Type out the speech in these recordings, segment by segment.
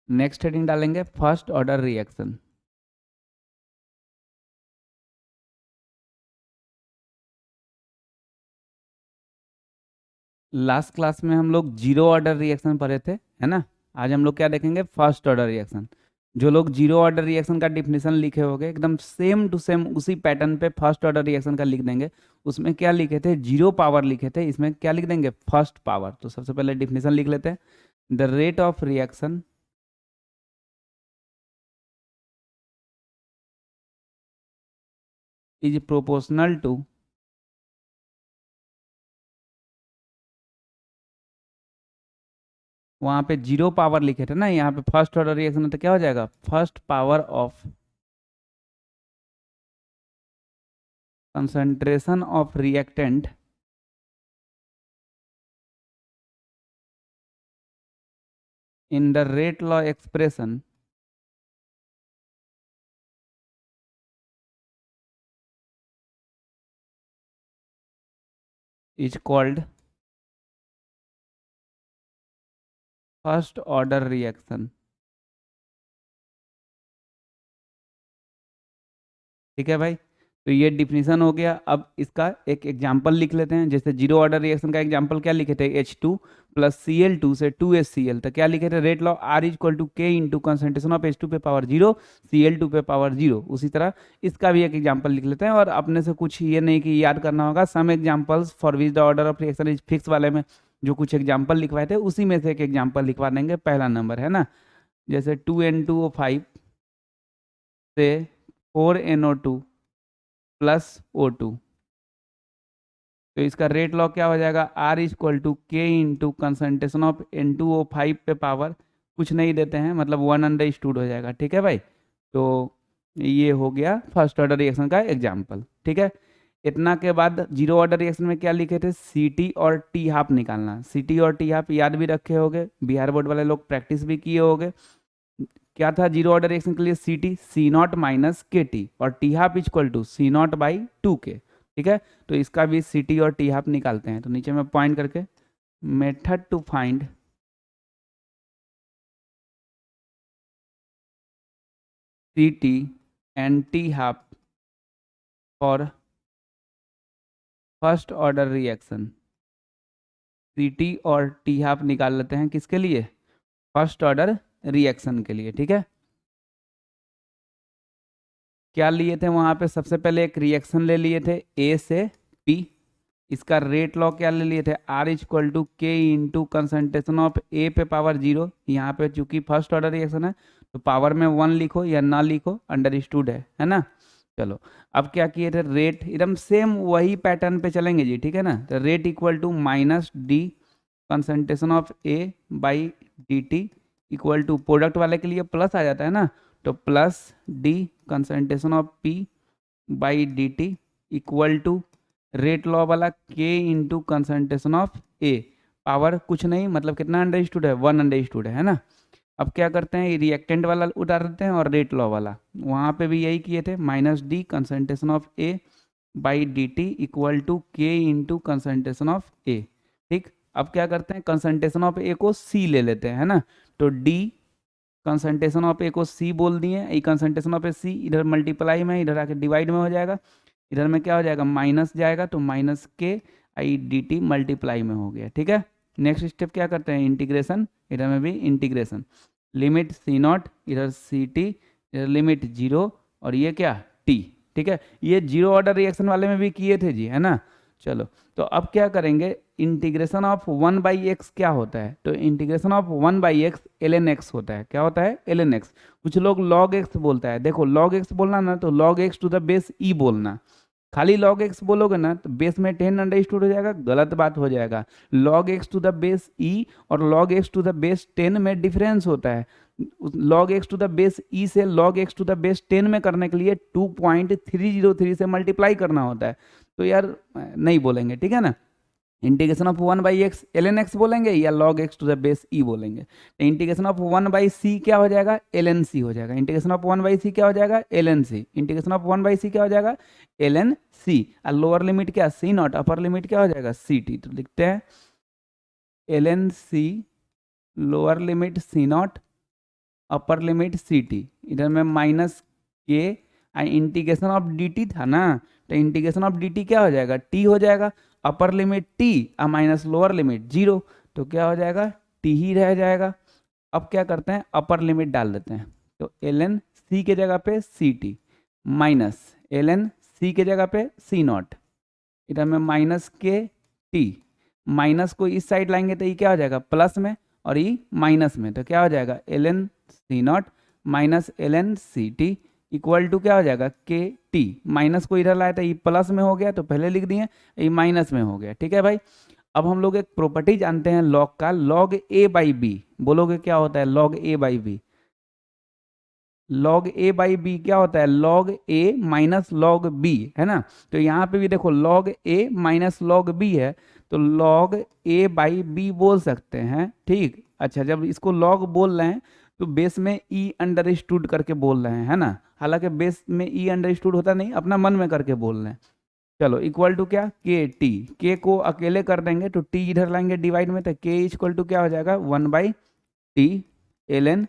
Next heading डालेंगे first order reaction. Last class में हम लोग जीरो ऑर्डर रिएक्शन पढ़े थे, है ना। आज हम लोग क्या देखेंगे, फर्स्ट ऑर्डर रिएक्शन। जो लोग जीरो ऑर्डर रिएक्शन का डिफिनेशन लिखे होंगे एकदम सेम टू सेम उसी पैटर्न पे फर्स्ट ऑर्डर रिएक्शन का लिख देंगे। उसमें क्या लिखे थे, जीरो पावर लिखे थे, इसमें क्या लिख देंगे, फर्स्ट पावर। तो सबसे पहले डिफिनेशन लिख लेते हैं। The rate of reaction is proportional to, वहां पे जीरो पावर लिखे थे ना, यहाँ पे फर्स्ट ऑर्डर रिएक्शन है तो क्या हो जाएगा, first power of concentration of reactant in the rate law expression is called first order reaction. ठीक है भाई, तो ये डिफिनीशन हो गया। अब इसका एक एग्जांपल लिख लेते हैं। जैसे जीरो ऑर्डर रिएक्शन का एग्जांपल क्या लिखे थे, H2 प्लस Cl2 से 2HCl, तो क्या लिखे थे, rate law R equal to K into concentration of H2 पे पावर 0 Cl2 पे पावर 0। उसी तरह इसका भी एक एग्जांपल लिख लेते हैं। और अपने से कुछ ये नहीं कि याद करना होगा, some examples for which the order of reaction is fixed वाले में जो कुछ एग्जाम्पल लिखवाए थे उसी में से एक एग्जाम्पल लिखवा देंगे। पहला नंबर है ना, जैसे 2N2O5 से 4NO2 प्लस O2, तो इसका रेट लॉ क्या हो जाएगा, R equal to K into concentration of N2O5 पे पावर कुछ नहीं देते हैं, मतलब 1/2 हो जाएगा। ठीक है भाई, तो ये हो गया फर्स्ट ऑर्डर रिएक्शन का एग्जाम्पल। ठीक है, इतना के बाद जीरो ऑर्डर रिएक्शन में क्या लिखे थे, सी और टी हाफ निकालना। सी और टी हाफ याद भी रखे होंगे, बिहार बोर्ड वाले लोग प्रैक्टिस भी किए होंगे। क्या था जीरो ऑर्डर रिएक्शन के लिए, C0 माइनस के टी, और T half equal to C0/2K। ठीक है, तो इसका भी सी और टी हाफ निकालते हैं। तो नीचे में पॉइंट करके, method to find C and T half for first order reaction. C और टी हाफ निकाल लेते हैं किसके लिए, फर्स्ट ऑर्डर रिएक्शन के लिए। ठीक है, क्या लिए थे वहां पे, सबसे पहले एक रिएक्शन ले लिए थे ए से पी। इसका रेट लॉ क्या ले लिए थे, R equal to K into concentration of ए पे पावर 0। यहाँ पे चूंकि फर्स्ट ऑर्डर रिएक्शन है तो पावर में 1 लिखो या ना लिखो, अंडरस्टूड है ना। चलो, अब क्या किए थे, रेट एकदम सेम वही पैटर्न पे चलेंगे जी। ठीक है ना, तो rate equal to -D concentration of A by D T equal to, product वाले के लिए प्लस आ जाता है ना, तो +D concentration of P by D T equal to rate law वाला K into concentration of A, power कुछ नहीं, मतलब कितना अंडरस्टूड है, 1/2 है ना। अब क्या करते हैं, रिएक्टेंट वाला उतार देते हैं और रेट लॉ वाला, वहाँ पे भी यही किए थे, -D concentration of A by D T equal to K into concentration of A. ठीक, अब क्या करते हैं, कंसनट्रेशन ऑफ ए को C ले लेते हैं, है ना। तो D कंसंट्रेशन ऑफ ए को C बोल दिए, ई कंसंट्रेशन ऑफ ए C, इधर मल्टीप्लाई में, इधर आके डिवाइड में हो जाएगा, इधर में क्या हो जाएगा, माइनस जाएगा, तो -KI/dt मल्टीप्लाई में हो गया। ठीक है, नेक्स्ट स्टेप क्या करते हैं, इंटीग्रेशन, इधर में भी इंटीग्रेशन, लिमिट C0, इधर CT, इधर लिमिट 0, और ये क्या T। ठीक है, ये जीरो ऑर्डर रिएक्शन वाले में भी किए थे जी, है ना। चलो, तो अब क्या करेंगे, इंटीग्रेशन ऑफ 1/x क्या होता है, तो integration of 1/x ln x होता है। क्या होता है, ln x। कुछ लोग log x बोलता है, देखो log x बोलना ना तो log x to the base e बोलना। खाली log x बोलोगे ना तो बेस में 10 अंडरस्टूड हो जाएगा, गलत बात हो जाएगा। log x to the base e और log x to the base 10 में डिफरेंस होता है। log x to the base e से log x to the base 10 में करने के लिए 2.303 से मल्टीप्लाई करना होता है। तो यार नहीं बोलेंगे, ठीक है ना। Integration of 1/x ln x बोलेंगे या log x to the base e बोलेंगे। तो इंटीग्रेशन ऑफ 1/c क्या हो जाएगा, ln c हो जाएगा। इंटीग्रेशन ऑफ 1/c क्या हो जाएगा, ln c। Integration of 1/c क्या हो जाएगा, ln c। और लोअर लिमिट क्या, C0, अपर लिमिट क्या हो जाएगा, CT। तो लिखते हैं ln c, lower limit C0 upper limit C T, इधर में माइनस के इंटीग्रेशन ऑफ डी टी था ना, तो इंटीग्रेशन ऑफ डी टी क्या हो जाएगा, टी हो जाएगा, अपर लिमिट टी और माइनस लोअर लिमिट जीरो, तो क्या हो जाएगा, टी ही रह जाएगा। अब क्या करते हैं, अपर लिमिट डाल देते हैं, तो एल एन सी के जगह पे C T minus L N C के जगह पे सी नॉट, इधर में माइनस के टी, माइनस को इस साइड लाएंगे तो ये क्या हो जाएगा प्लस में और ये माइनस में, तो क्या हो जाएगा L N C not minus L N C T equal to क्या हो जाएगा के टी, माइनस को इधर लाया था ये प्लस में हो गया तो पहले लिख दिए, ये माइनस में हो गया। ठीक है भाई, अब हम लोग एक प्रॉपर्टी जानते हैं लॉग का, लॉग ए बाई बी, बोलोगे क्या होता है log A by B, log A by B क्या होता है, log A minus log B, है ना। तो यहाँ पे भी देखो log A minus log B है, तो लॉग ए बाई बी बोल सकते हैं। ठीक, अच्छा जब इसको लॉग बोल रहे हैं तो बेस में ई अंडरस्टूड करके बोल रहे हैं, है ना, हालांकि बेस में ई अंडरस्टूड होता नहीं, अपना मन में करके बोल रहे हैं। चलो इक्वल टू क्या, के टी, के को अकेले कर देंगे तो टी इधर लाएंगे डिवाइड में, तो के इक्वल टू क्या हो जाएगा 1/t L N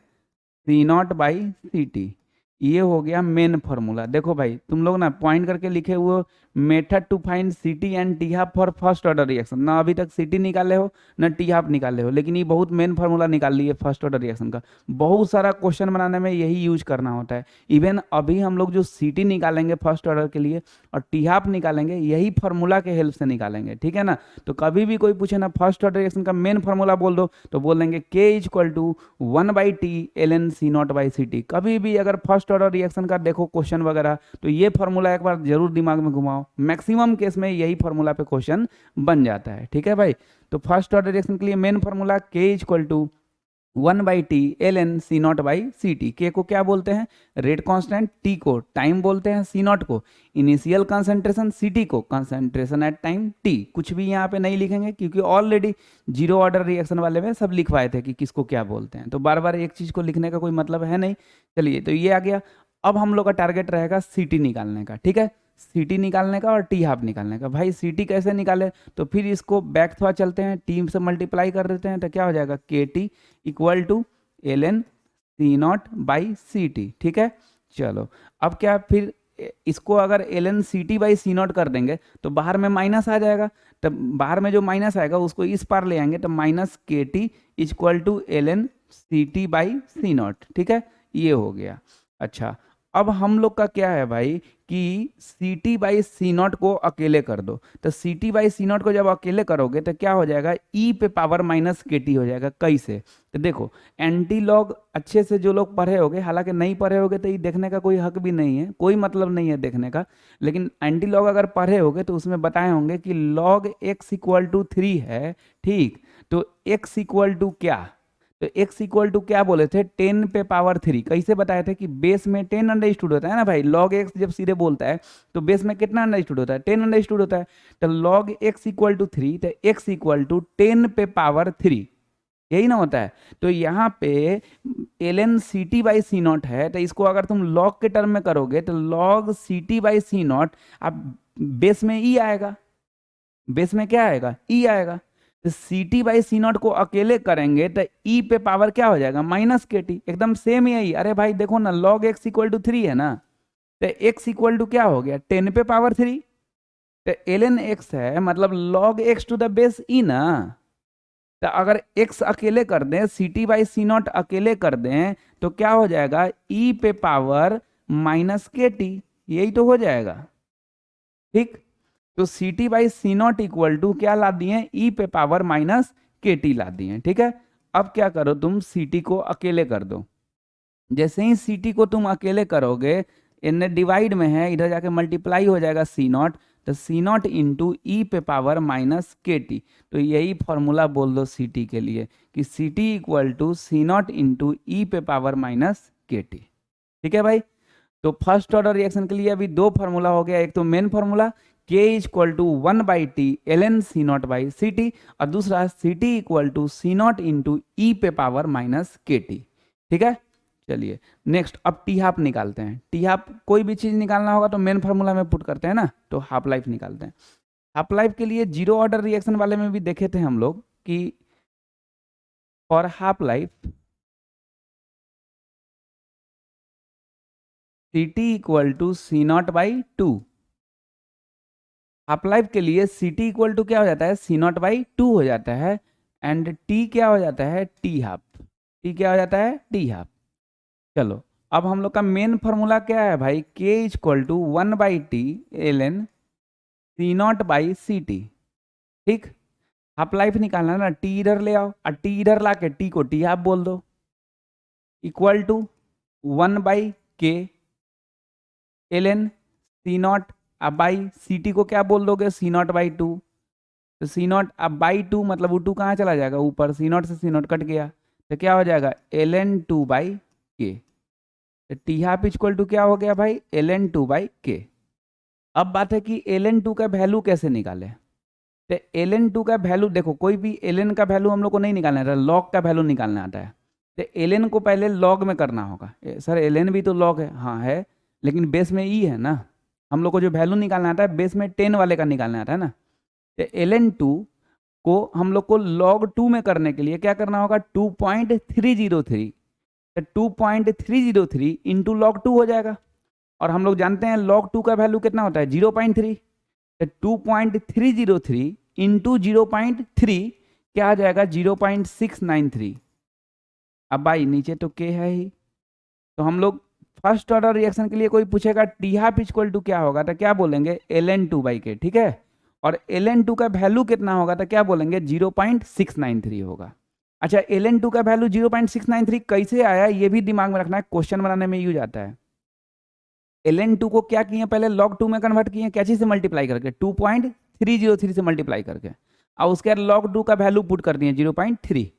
C not by C T. ये हो गया मेन फॉर्मूला। देखो भाई तुम लोग ना पॉइंट करके लिखे हुए method to find C T and T half for first order reaction, ना अभी तक सी टी निकाले हो ना टी हाफ निकाले हो, लेकिन ये बहुत मेन फार्मूला निकाल लिए फर्स्ट ऑर्डर रिएक्शन का। बहुत सारा क्वेश्चन बनाने में यही यूज करना होता है। इवन अभी हम लोग जो सी टी निकालेंगे फर्स्ट ऑर्डर के लिए और टी हाफ निकालेंगे, यही फार्मूला के हेल्प से निकालेंगे। ठीक है ना, तो कभी भी कोई पूछे ना फर्स्ट ऑर्डर रिएक्शन का मेन फार्मूला बोल दो, तो बोल देंगे K is equal to 1/t L N C not by C T. कभी भी अगर फर्स्ट ऑर्डर रिएक्शन का देखो क्वेश्चन वगैरह, तो ये फार्मूला एक बार जरूर दिमाग में घुमाओ, मैक्सिमम केस में यही फार्मूला पे क्वेश्चन बन जाता है। ठीक है भाई, तो फर्स्ट ऑर्डर रिएक्शन के लिए main formula K is equal to 1/t L N C not by C T. K को क्या बोलते हैं, रेट कांस्टेंट, टी को टाइम बोलते हैं, सी नॉट को इनिशियल कंसंट्रेशन, सी टी को कंसंट्रेशन एट टाइम टी। कुछ भी यहाँ पे नहीं लिखेंगे क्योंकि ऑलरेडी जीरो ऑर्डर रिएक्शन वाले में सब लिखवाए थे कि किसको क्या बोलते हैं, तो बार बार एक चीज को लिखने का कोई मतलब है नहीं। चलिए तो ये आ गया। अब हम लोग का टारगेट रहेगा सी टी निकालने का। ठीक है, सी टी निकालने का और टी हाफ निकालने का। भाई सी टी कैसे निकाले, तो फिर इसको बैक थोड़ा चलते हैं, टी से मल्टीप्लाई कर देते हैं, तो क्या हो जाएगा K T equal to L N C not by C T. ठीक है, चलो अब क्या, फिर इसको अगर L N C T by C not कर देंगे तो बाहर में माइनस आ जाएगा, तो बाहर में जो माइनस आएगा उसको इस पार ले आएंगे, तो minus K T equal to L N C T by C not. ठीक है, ये हो गया। अच्छा अब हम लोग का क्या है भाई कि C T by C not को अकेले कर दो, तो C T by C not को जब अकेले करोगे तो क्या हो जाएगा, ई पे पावर माइनस के टी हो जाएगा। कैसे, तो देखो एंटी लॉग अच्छे से जो लोग पढ़े होगे, हालांकि नहीं पढ़े होगे तो ये देखने का कोई हक भी नहीं है, कोई मतलब नहीं है देखने का, लेकिन एंटी लॉग अगर पढ़े होगे तो उसमें बताए होंगे कि लॉग एक्स इक्वल टू 3 है। ठीक, तो एक्स इक्वल टू क्या, तो x इक्वल टू क्या बोले थे, 10 पे पावर 3। कैसे बताए थे कि बेस में 10 अंडरस्टूड होता है ना भाई, log x जब सीधे बोलता है तो बेस में कितना अंडरस्टूड होता है, 10 अंडरस्टूड होता है, तो log x इक्वल टू 3, तो x इक्वल टू 10 पे पावर 3, यही ना होता है। तो यहाँ पे L N C T by C not है, तो इसको अगर तुम लॉग के टर्म में करोगे तो log C T by C naught, अब बेस में ई आएगा, बेस में क्या आएगा, ई आएगा, तो C T by C not को अकेले करेंगे तो ई पे पावर क्या हो जाएगा, माइनस के टी, एकदम सेम यही। अरे भाई देखो ना, लॉग एक्स इक्वल टू 3 है ना, तो एक्स इक्वल टू क्या हो गया, 10 पे पावर 3, तो एल एन एक्स है, मतलब log X to the base E ना। तो अगर एक्स अकेले कर दें, C T by C not अकेले कर दें, तो क्या हो जाएगा, ई पे पावर माइनस के टी, यही तो हो जाएगा। ठीक, तो C T by C naught equal to क्या ला दिए, ई पे पावर माइनस के टी ला दिए। ठीक है, अब क्या करो, तुम सी टी को अकेले कर दो। जैसे ही सी टी को तुम अकेले करोगे, इन्हें डिवाइड में है, इधर जाके मल्टीप्लाई हो जाएगा सी नॉट, तो सी नॉट इंटू ई पे पावर माइनस के टी। तो यही फॉर्मूला बोल दो सी टी के लिए कि C T equal to C not into ई पे पावर माइनस के टी। ठीक है भाई, तो फर्स्ट ऑर्डर रिएक्शन के लिए अभी दो फार्मूला हो गया, एक तो main formula K is equal to 1/t L N C not by C T, और दूसरा C T equal to C not into ई पे पावर माइनस के टी। ठीक है, चलिए नेक्स्ट अब टी हाफ निकालते हैं। टी हाफ कोई भी चीज निकालना होगा तो मेन फार्मूला में पुट करते हैं ना, तो हाफ लाइफ निकालते हैं। हाफ लाइफ के लिए जीरो ऑर्डर रिएक्शन वाले में भी देखे थे हम लोग कि for half life C T equal to C not by two. Half life के लिए सी टी इक्वल टू क्या हो जाता है, सी नॉट बाई टू हो जाता है, एंड टी क्या हो जाता है, टी हाफ। टी क्या हो जाता है, टी हाफ। चलो अब हम लोग का मेन फॉर्मूला क्या है भाई, K equal to 1/t ln C not by C T. ठीक, हाफ लाइफ निकालना है ना, टी इधर ले आओ और टी इधर ला के टी को टी हाफ बोल दो, equal to 1/k ln C naught, अब बाई सी टी को क्या बोल दोगे, सी नॉट बाई टू। तो सी नॉट अब बाई टू मतलब वो टू कहाँ चला जाएगा ऊपर, सी नॉट से सी नॉट कट गया, तो क्या हो जाएगा ln 2/k। तो टी हाफ इक्वल टू क्या हो गया भाई, ln 2/k। अब बात है कि ln 2 का वैल्यू कैसे निकाले। तो ln 2 का वैल्यू देखो, कोई भी ln का वैल्यू हम लोग को नहीं निकालना आता, लॉग का वैल्यू निकालना आता है। तो ln को पहले लॉग में करना होगा। सर ln भी तो लॉग है, हाँ है, लेकिन बेस में ई है ना। हम लोग को जो वैल्यू निकालना आता है बेस में 10 वाले का निकालना आता है ना। तो ln 2 को हम लोग को log 2 में करने के लिए क्या करना होगा, 2.303। तो 2.303 इंटू log 2 हो जाएगा, और हम लोग जानते हैं log 2 का वैल्यू कितना होता है, 0.3। तो 2.303 इंटू 0.3 क्या आ जाएगा, 0.693। अब भाई नीचे तो k है ही, तो हम लोग फर्स्ट ऑर्डर रिएक्शन के लिए कोई पूछेगा टी हाफ इक्वल टू क्या होगा, तो क्या बोलेंगे ln 2/k। ठीक है, और ln 2 का वैल्यू कितना होगा, तो क्या बोलेंगे 0.693 होगा। अच्छा, ln 2 का वैल्यू 0.693 कैसे आया, ये भी दिमाग में रखना है, क्वेश्चन बनाने में यूज आता है। ln 2 को क्या किए, पहले log 2 में कन्वर्ट किए, क्या चीज से मल्टीप्लाई करके, 2.303 से मल्टीप्लाई करके, और उसके बाद log 2 का वैल्यू पुट कर दिए 0.3।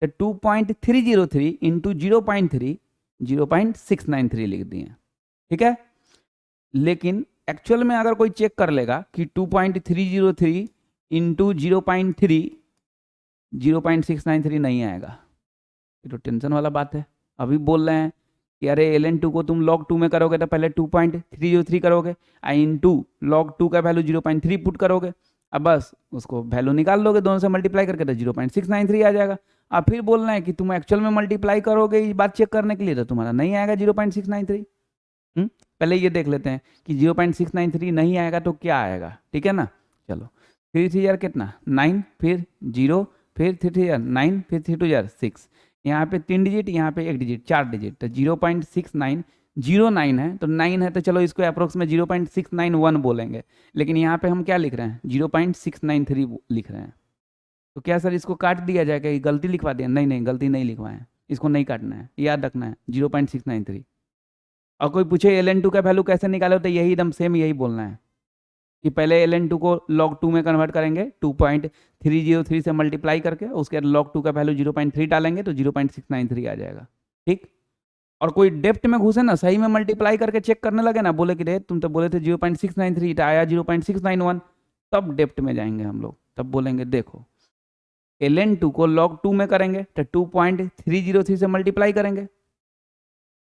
तो 2.303 इंटू 0.3 0.693 लिख दिए। ठीक है, लेकिन एक्चुअल में अगर कोई चेक कर लेगा कि 2.303 इंटू 0.3 0.693 नहीं आएगा, ये तो टेंशन वाला बात है। अभी बोल रहे हैं कि अरे ln 2 को तुम log 2 में करोगे तो पहले 2.303 करोगे, इंटू log 2 का वैल्यू 0.3 पुट करोगे, अब बस उसको वैल्यू निकाल लोगे दोनों से मल्टीप्लाई करके, तो 0.693 आ जाएगा। अब फिर बोल रहे हैं कि तुम एक्चुअल में मल्टीप्लाई करोगे ये बात चेक करने के लिए, तो तुम्हारा नहीं आएगा 0.693। पहले ये देख लेते हैं कि 0.693 नहीं आएगा तो क्या आएगा। ठीक है ना, चलो 3 3 जार कितना 9, फिर 0, फिर 3 3 जार 9, फिर 3 2 जार 6, यहाँ पे 3 डिजिट, यहाँ पे 1 डिजिट, 4 डिजिट, तो 0.6909 है, तो 9 है तो चलो इसको अप्रोक्स में 0.691 बोलेंगे, लेकिन यहाँ पे हम क्या लिख रहे हैं 0.693 लिख रहे हैं। तो क्या सर इसको काट दिया जाएगा, ये गलती लिखवा दिया, नहीं नहीं गलती नहीं लिखवाएं, इसको नहीं काटना है, याद रखना है 0.693। और कोई पूछे ln 2 का वैल्यू कैसे निकालो, तो यही एकदम सेम यही बोलना है कि पहले ln 2 को log 2 में कन्वर्ट करेंगे 2.303 से मल्टीप्लाई करके, उसके बाद log 2 का वैल्यू 0.3 डालेंगे तो 0.693 आ जाएगा। ठीक, और कोई डेप्थ में घुसे ना, सही में मल्टीप्लाई करके चेक करने लगे ना, बोले कि रे तुम तो बोले थे 0.693 आया 0.691, तब डेप्थ में जाएंगे हम लोग, तब बोलेंगे देखो ln 2 को log 2 में करेंगे तो 2.303 से मल्टीप्लाई करेंगे,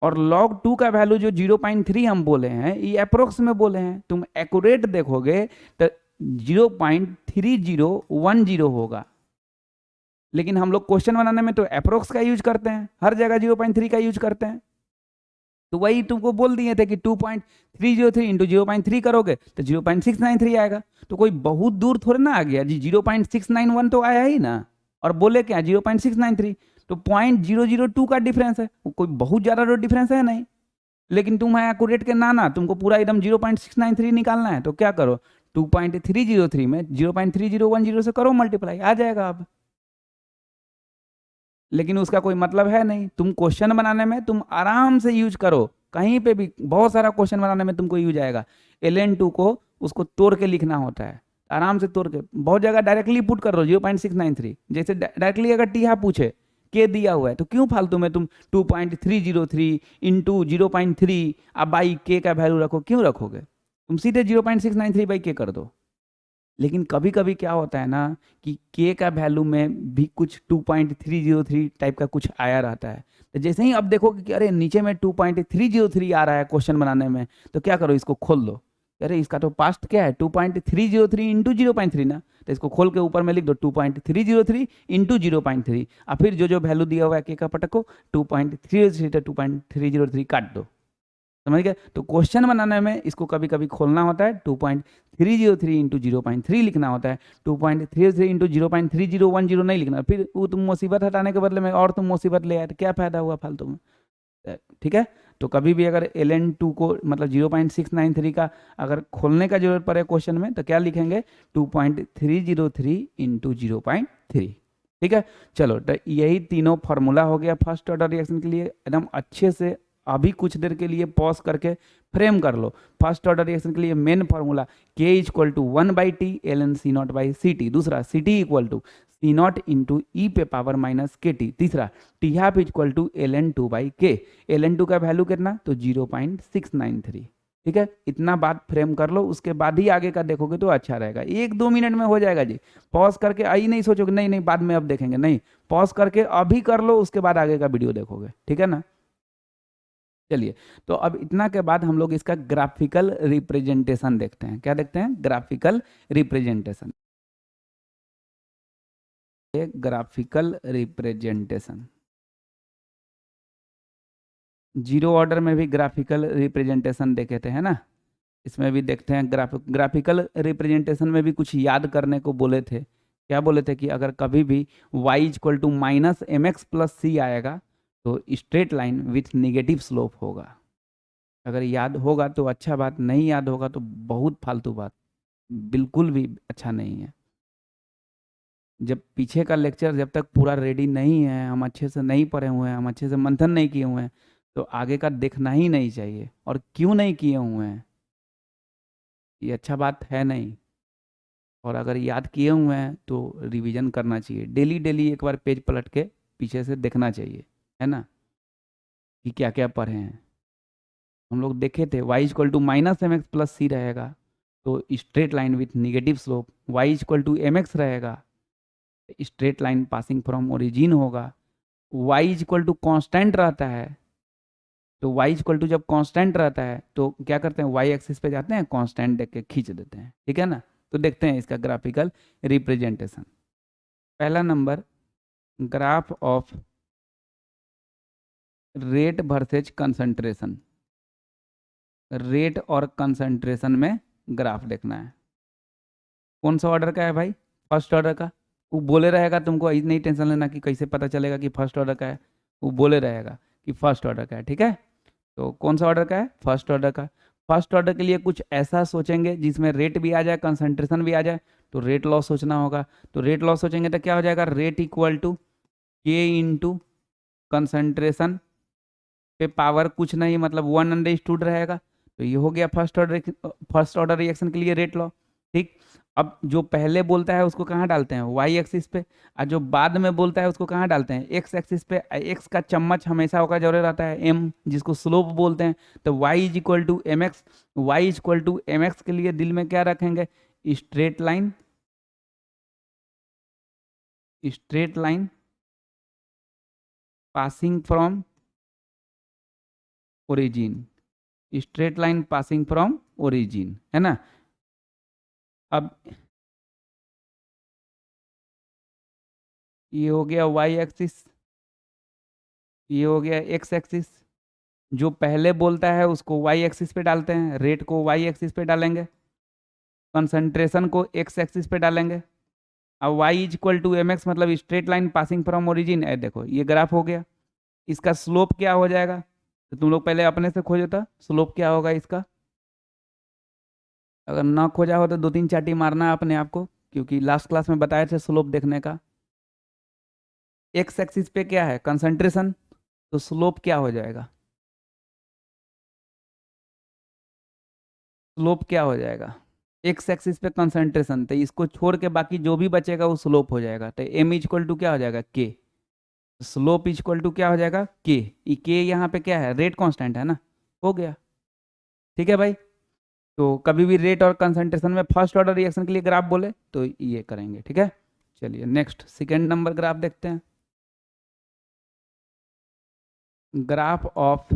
और log 2 का वैल्यू जो 0.3 हम बोले हैं ये अप्रोक्स में बोले हैं, तुम एक्यूरेट देखोगे तो 0.3010 होगा, लेकिन हम लोग क्वेश्चन बनाने में तो अप्रोक्स का यूज करते हैं, हर जगह 0.3 का यूज करते हैं। तो वही तुमको बोल दिए थे कि 2.303 इंटू 0.3 करोगे तो 0.693 आएगा, तो कोई बहुत दूर थोड़े ना आ गया जी, 0.691 तो आया ही ना, और बोले क्या 0.693, तो 0.002 का डिफरेंस है, कोई बहुत ज़्यादा तो डिफरेंस है नहीं, लेकिन तुम है एक्यूरेट के ना तुमको पूरा एकदम 0.693 निकालना है, तो क्या करो 2.303 में 0.3010 से करो मल्टीप्लाई, आ जाएगा अब। लेकिन उसका कोई मतलब है नहीं, तुम क्वेश्चन बनाने में तुम आराम से यूज करो, कहीं पे भी बहुत सारा क्वेश्चन बनाने में तुमको यूज आएगा। ln 2 को उसको तोड़ के लिखना होता है, आराम से तोड़ के, बहुत जगह डायरेक्टली पुट कर दो 0.693, जैसे डायरेक्टली अगर टी पूछे के दिया हुआ है तो क्यों फालतू में तुम 2.303 इंटू 0.3 अब बाई के का वैल्यू रखो, क्यों रखोगे, तुम सीधे 0.693 बाई के कर दो। लेकिन कभी कभी क्या होता है ना कि के का वैल्यू में भी कुछ 2.303 टाइप का कुछ आया रहता है, तो जैसे ही अब देखोगे कि अरे नीचे में 2.303 आ रहा है क्वेश्चन बनाने में, तो क्या करो इसको खोल दो, अरे इसका तो पास्ट क्या है 2.303 इंटू 0.3 ना, तो इसको खोल के ऊपर में लिख दो 2.303 इंटू 0.3, और फिर जो जो वैल्यू दिया हुआ है के का पटको 2.303 2.303 काट दो, समझ गए। तो क्वेश्चन बनाने में इसको कभी कभी खोलना होता है, 2.303 इंटू 0.3 लिखना होता है, 2.33 इंटू 0.3010 नहीं लिखना, फिर वो तुम मुसीबत हटाने के बदले में और तुम मुसीबत ले आए तो क्या फायदा हुआ फालतू में। ठीक है, तो कभी भी अगर ln2 को मतलब 0.693 का अगर खोलने का जरूरत पड़े क्वेश्चन में तो क्या लिखेंगे, 2.303 इंटू 0.3। ठीक है, चलो तो यही तीनों फार्मूला हो गया फर्स्ट ऑर्डर रिएक्शन के लिए। एकदम अच्छे से अभी कुछ देर के लिए पॉज करके फ्रेम कर लो। फर्स्ट ऑर्डर रिएक्शन के लिए main formula K equal to 1/T ln C0/Ct, दूसरा Ct equal to C0 into ई पे पावर माइनस KT, तीसरा T half equal to ln2/K, ln2 का वैल्यू कितना तो 0.693। ठीक है, इतना बात फ्रेम कर लो, उसके बाद ही आगे का देखोगे तो अच्छा रहेगा। 1-2 मिनट में हो जाएगा जी। पॉज करके आई नहीं सोचोगे नहीं नहीं बाद में अब देखेंगे, नहीं, पॉज करके अभी कर लो, उसके बाद आगे का वीडियो देखोगे। ठीक है ना। चलिए, तो अब इतना के बाद हम लोग इसका ग्राफिकल रिप्रेजेंटेशन देखते हैं। क्या देखते हैं, graphical representation. Graphical representation, zero order में भी ग्राफिकल रिप्रेजेंटेशन देखे थे, है ना। इसमें भी देखते हैं ग्राफिकल रिप्रेजेंटेशन में भी कुछ याद करने को बोले थे। क्या बोले थे कि अगर कभी भी y equal to -mx plus c आएगा तो straight line with negative slope होगा। अगर याद होगा तो अच्छा बात, नहीं याद होगा तो बहुत फालतू बात, बिल्कुल भी अच्छा नहीं है। जब पीछे का लेक्चर जब तक पूरा रेडी नहीं है, हम अच्छे से नहीं पढ़े हुए हैं, हम अच्छे से मंथन नहीं किए हुए हैं, तो आगे का देखना ही नहीं चाहिए। और क्यों नहीं किए हुए हैं, ये अच्छा बात है नहीं। और अगर याद किए हुए हैं तो रिवीजन करना चाहिए, डेली डेली एक बार पेज पलट के पीछे से देखना चाहिए, है ना, कि क्या क्या पढ़े हैं। हम लोग देखे थे y equal to -mx plus C रहेगा तो straight line with negative slope, y equal to mx रहेगा straight line passing from origin होगा। y इक्वल टू कॉन्स्टेंट रहता है तो y इक्वल टू जब कांस्टेंट रहता है तो क्या करते हैं, y एक्सिस पे जाते हैं, कांस्टेंट देख के खींच देते हैं। ठीक है ना। तो देखते हैं इसका ग्राफिकल रिप्रेजेंटेशन। पहला number, graph of rate versus concentration. Rate और कंसंट्रेशन में ग्राफ देखना है। कौन सा ऑर्डर का है भाई, फर्स्ट ऑर्डर का। वो बोले रहेगा, तुमको नहीं टेंशन लेना कि कैसे पता चलेगा कि फर्स्ट ऑर्डर का है, वो बोले रहेगा कि फर्स्ट ऑर्डर का है। ठीक है, तो कौन सा ऑर्डर का है, फर्स्ट ऑर्डर का। फर्स्ट ऑर्डर के लिए कुछ ऐसा सोचेंगे जिसमें रेट भी आ जाए कंसंट्रेशन भी आ जाए, तो रेट लॉस सोचना होगा। तो रेट लॉस सोचेंगे तो क्या हो जाएगा, rate equal to K into concentration पे पावर कुछ नहीं, मतलब 1/√, रहेगा। तो ये हो गया फर्स्ट ऑर्डर रिएक्शन के लिए रेट लॉ। ठीक, अब जो पहले बोलता है उसको कहाँ डालते हैं, वाई एक्सिस पे, और जो बाद में बोलता है उसको कहाँ डालते हैं, एक्स एक्सिस पे। एक्स का चम्मच हमेशा होगा जरूर रहता है एम, जिसको स्लोप बोलते हैं। तो Y is equal to M X, Y is equal to M X के लिए दिल में क्या रखेंगे, straight line, straight line passing from origin, straight line passing from origin, है ना। अब ये हो गया वाई एक्सिस, ये हो गया एक्स एक्सिस। जो पहले बोलता है उसको वाई एक्सिस पे डालते हैं, रेट को वाई एक्सिस पे डालेंगे, कंसंट्रेशन को एक्स एक्सिस पे डालेंगे। अब Y is equal to M X मतलब straight line passing from origin है। देखो ये ग्राफ हो गया, इसका स्लोप क्या हो जाएगा, तो तुम लोग पहले अपने से खोजो था स्लोप क्या होगा इसका। अगर ना खोजा हो तो 2-3 चाटी मारना है अपने आप को, क्योंकि लास्ट क्लास में बताए थे स्लोप देखने का। एक्स एक्सिस पे क्या है, कंसंट्रेशन, तो स्लोप क्या हो जाएगा, स्लोप क्या हो जाएगा, एक्स एक्सिस पे कंसंट्रेशन, तो इसको छोड़ के बाकी जो भी बचेगा वो स्लोप हो जाएगा। तो एम इज इक्वल टू क्या हो जाएगा, के। स्लोप इज इक्वल टू क्या हो जाएगा, के। के यहाँ पे क्या है, रेट कांस्टेंट है ना, हो गया। ठीक है भाई, तो कभी भी रेट और कंसंट्रेशन में फर्स्ट ऑर्डर रिएक्शन के लिए ग्राफ बोले तो ये करेंगे। ठीक है, चलिए नेक्स्ट सेकेंड नंबर ग्राफ देखते हैं। Graph of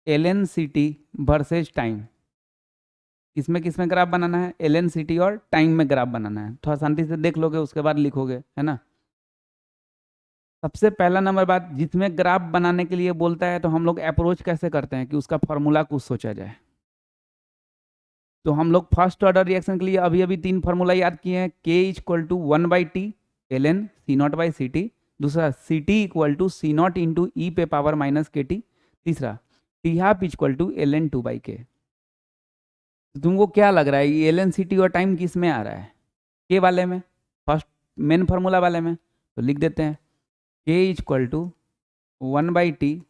LNCT versus time. किसमें ग्राफ बनाना है, LNCT और टाइम में ग्राफ बनाना है। थोड़ा शांति से देख लोगे उसके बाद लिखोगे, है ना। सबसे पहला नंबर बात, जिसमें ग्राफ बनाने के लिए बोलता है तो हम लोग अप्रोच कैसे करते हैं कि उसका फॉर्मूला कुछ सोचा जाए। तो हम लोग फर्स्ट ऑर्डर रिएक्शन के लिए अभी अभी 3 फार्मूला याद किए हैं। के equal to 1/t ln C0/Ct। दूसरा Ct equal to C0 into ई पे पावर माइनस KT। तीसरा T12 equal to ln 2/k। तो तुमको क्या लग रहा है ये ln Ct और टाइम किस में आ रहा है? के वाले में, फर्स्ट मेन फार्मूला वाले में। तो लिख देते हैं के equal to 1/t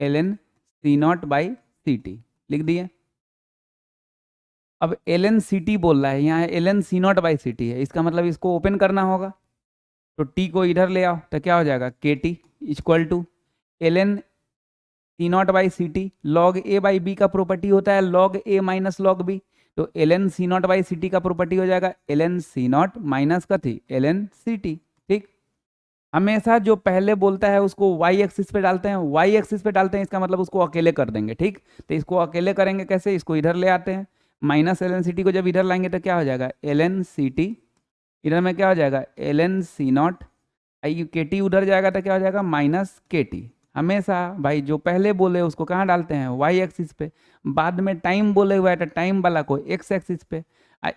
ln C0/Ct लिख दिए। अब ln Ct बोल रहा है, यहाँ ln C0/Ct है, इसका मतलब इसको ओपन करना होगा। तो t को इधर ले आओ तो क्या हो जाएगा, KT equal to ln C0/Ct। log a/b का प्रॉपर्टी होता है log a minus log b। तो ln C0/Ct का प्रॉपर्टी हो जाएगा ln C0 माइनस कथी ln Ct। ठीक, हमेशा जो पहले बोलता है उसको y एक्सिस पे डालते हैं, y एक्सिस पे डालते हैं, इसका मतलब उसको अकेले कर देंगे। ठीक, तो इसको अकेले करेंगे कैसे, इसको इधर ले आते हैं, माइनस ln Ct को जब इधर लाएंगे तो क्या हो जाएगा ln Ct। इधर में क्या हो जाएगा ln C0, KT उधर जाएगा तो क्या हो जाएगा माइनस KT। हमेशा भाई जो पहले बोले उसको कहाँ डालते हैं, y एक्सिस पे। बाद में टाइम बोले हुआ है तो टाइम वाला को x एक्सिस पे।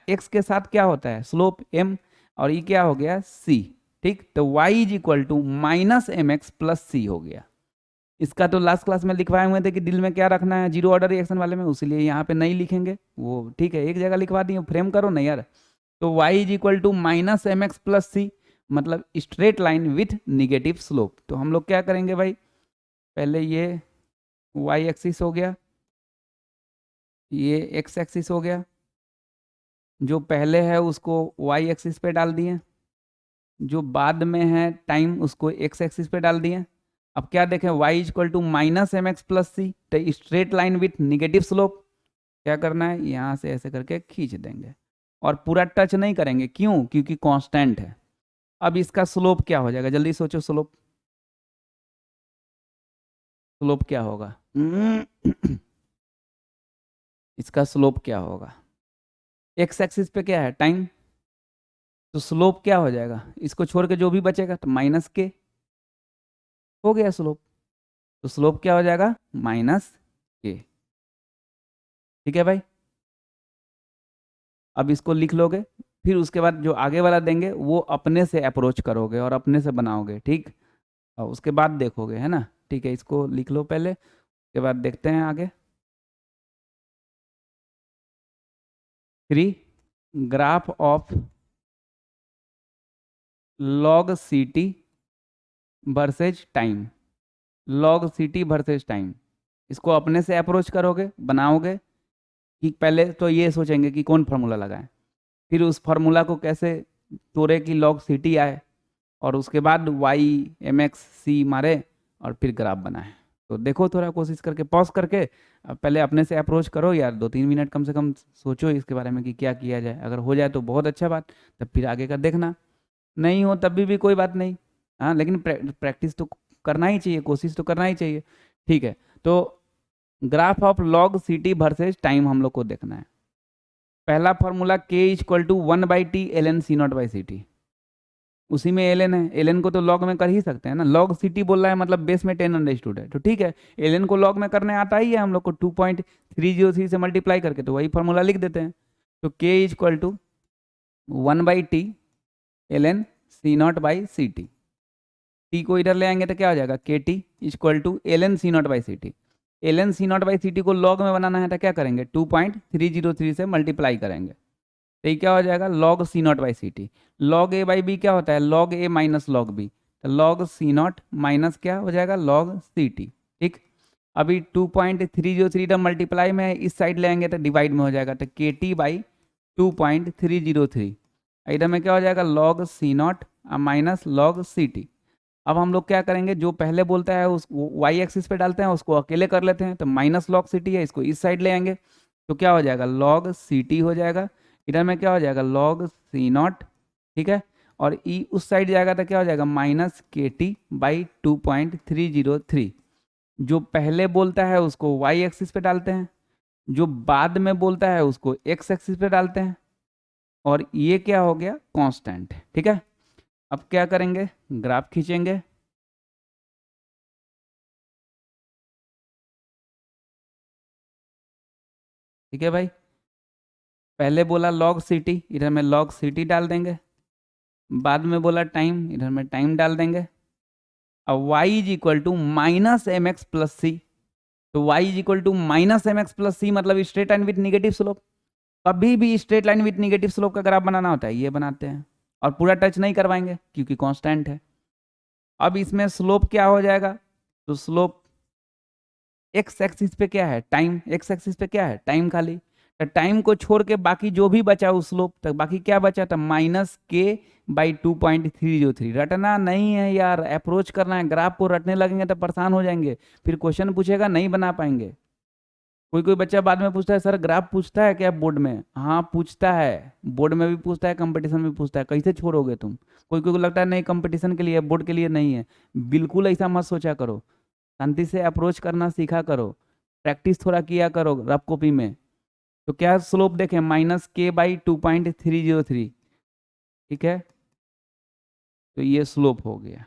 x के साथ क्या होता है स्लोप m, और ये क्या हो गया c। ठीक, तो y is equal to minus M X plus C हो गया। इसका तो लास्ट क्लास में लिखवाए हुए थे कि दिल में क्या रखना है जीरो ऑर्डर रिएक्शन वाले में, उसलिए यहाँ पे नहीं लिखेंगे वो। ठीक है, एक जगह लिखवा दिए, फ्रेम करो ना यार। तो y is equal to minus M X plus C, मतलब straight line with negative slope. तो हम लोग क्या करेंगे भाई, पहले ये y एक्सिस हो गया, ये x एक्सिस हो गया, जो पहले है उसको y एक्सिस पे डाल दिए, जो बाद में है टाइम उसको x एक्सिस पे डाल दिए। अब क्या देखें, y equal to minus M X plus C, तो straight line with negative slope. क्या करना है, यहाँ से ऐसे करके खींच देंगे और पूरा टच नहीं करेंगे, क्यों, क्योंकि कांस्टेंट है। अब इसका स्लोप क्या हो जाएगा, जल्दी सोचो, स्लोप स्लोप क्या होगा इसका स्लोप क्या होगा, x एक्सिस पे क्या है टाइम, तो स्लोप क्या हो जाएगा, इसको छोड़ के जो भी बचेगा तो माइनस के हो गया स्लोप। तो स्लोप क्या हो जाएगा माइनस के। ठीक है भाई, अब इसको लिख लोगे, फिर उसके बाद जो आगे वाला देंगे वो अपने से अप्रोच करोगे और अपने से बनाओगे। ठीक, और उसके बाद देखोगे, है ना। ठीक है, इसको लिख लो पहले, उसके बाद देखते हैं आगे। 3 graph of log Ct versus time, log Ct versus time. इसको अपने से अप्रोच करोगे, बनाओगे, कि पहले तो ये सोचेंगे कि कौन फार्मूला लगाएं, फिर उस फार्मूला को कैसे तोड़े कि log Ct आए, और उसके बाद y mx c मारे और फिर ग्राफ बनाए। तो देखो थोड़ा कोशिश करके, पॉज करके पहले अपने से अप्रोच करो यार, 2-3 मिनट कम से कम सोचो इसके बारे में कि क्या किया जाए। अगर हो जाए तो बहुत अच्छा बात, तब फिर आगे का देखना, नहीं हो तब भी कोई बात नहीं। हाँ, लेकिन प्रैक्टिस तो करना ही चाहिए, कोशिश तो करना ही चाहिए। ठीक है, तो graph of log Ct versus time हम लोग को देखना है। पहला formula k equal to 1/t ln C0/Ct, उसी में ln है, ln को तो log में कर ही सकते हैं ना, log Ct बोल रहा है मतलब बेस में 10 अंडरस्टूड है, तो ठीक है, ln को log में करने आता ही है हम लोग को, 2.303 से मल्टीप्लाई करके, तो वही फॉर्मूला लिख देते हैं। तो k equal to 1/t ln C0/Ct, t को इधर ले आएंगे तो क्या हो जाएगा KT equal to ln C0/Ct। ln C0/Ct को log में बनाना है तो क्या करेंगे, 2.303 से मल्टीप्लाई करेंगे, तो ये क्या हो जाएगा log C0/Ct। log a/b क्या होता है, log a minus log b, तो log C0 माइनस क्या हो जाएगा log Ct। ठीक, अभी 2.303 तो मल्टीप्लाई में है, इस साइड ले आएंगे तो डिवाइड में हो जाएगा, तो KT/2.303, इधर में क्या हो जाएगा log C0 minus log Ct। अब हम लोग क्या करेंगे, जो पहले बोलता है उस y एक्सिस पे डालते हैं, उसको अकेले कर लेते हैं, तो माइनस log Ct है, इसको इस साइड ले आएंगे तो क्या हो जाएगा log Ct हो जाएगा, इधर में क्या हो जाएगा log C0। ठीक है, और ई उस साइड जाएगा तो क्या हो जाएगा माइनस KT/2.303। जो पहले बोलता है उसको y एक्सिस पे डालते हैं, जो बाद में बोलता है उसको x एक्सिस पे डालते हैं, और ये क्या हो गया कांस्टेंट। ठीक है, अब क्या करेंगे, ग्राफ खींचेंगे। ठीक है भाई, पहले बोला log ct, इधर में log ct डाल देंगे। बाद में बोला टाइम, इधर में टाइम डाल देंगे। अब y is equal to minus M X plus C. तो y is equal to minus M X plus C मतलब straight line with negative slope. कभी भी straight line with negative slope का ग्राफ बनाना होता है ये बनाते हैं, और पूरा टच नहीं करवाएंगे क्योंकि कांस्टेंट है। अब इसमें स्लोप क्या हो जाएगा, तो स्लोप एक्स एक्सिस पे क्या है, टाइम, एक्स एक्सिस पे क्या है, टाइम खाली। तो टाइम को छोड़ के बाकी जो भी बचा उस स्लोप तक, बाकी क्या बचा था, माइनस के बाई 2.303। रटना नहीं है यार, अप्रोच करना है। ग्राफ को रटने लगेंगे तो परेशान हो जाएंगे, फिर क्वेश्चन पूछेगा नहीं बना पाएंगे। कोई कोई बच्चा बाद में पूछता है सर ग्राफ पूछता है क्या बोर्ड में, हाँ पूछता है, बोर्ड में भी पूछता है, कंपटीशन में पूछता है, कैसे छोड़ोगे तुम। कोई कोई को लगता है नहीं कंपटीशन के लिए, बोर्ड के लिए नहीं है। बिल्कुल ऐसा मत सोचा करो, शांति से अप्रोच करना सीखा करो, प्रैक्टिस थोड़ा किया करो रफ कॉपी में। तो क्या स्लोप देखें, -k/2.303। ठीक है, तो ये स्लोप हो गया।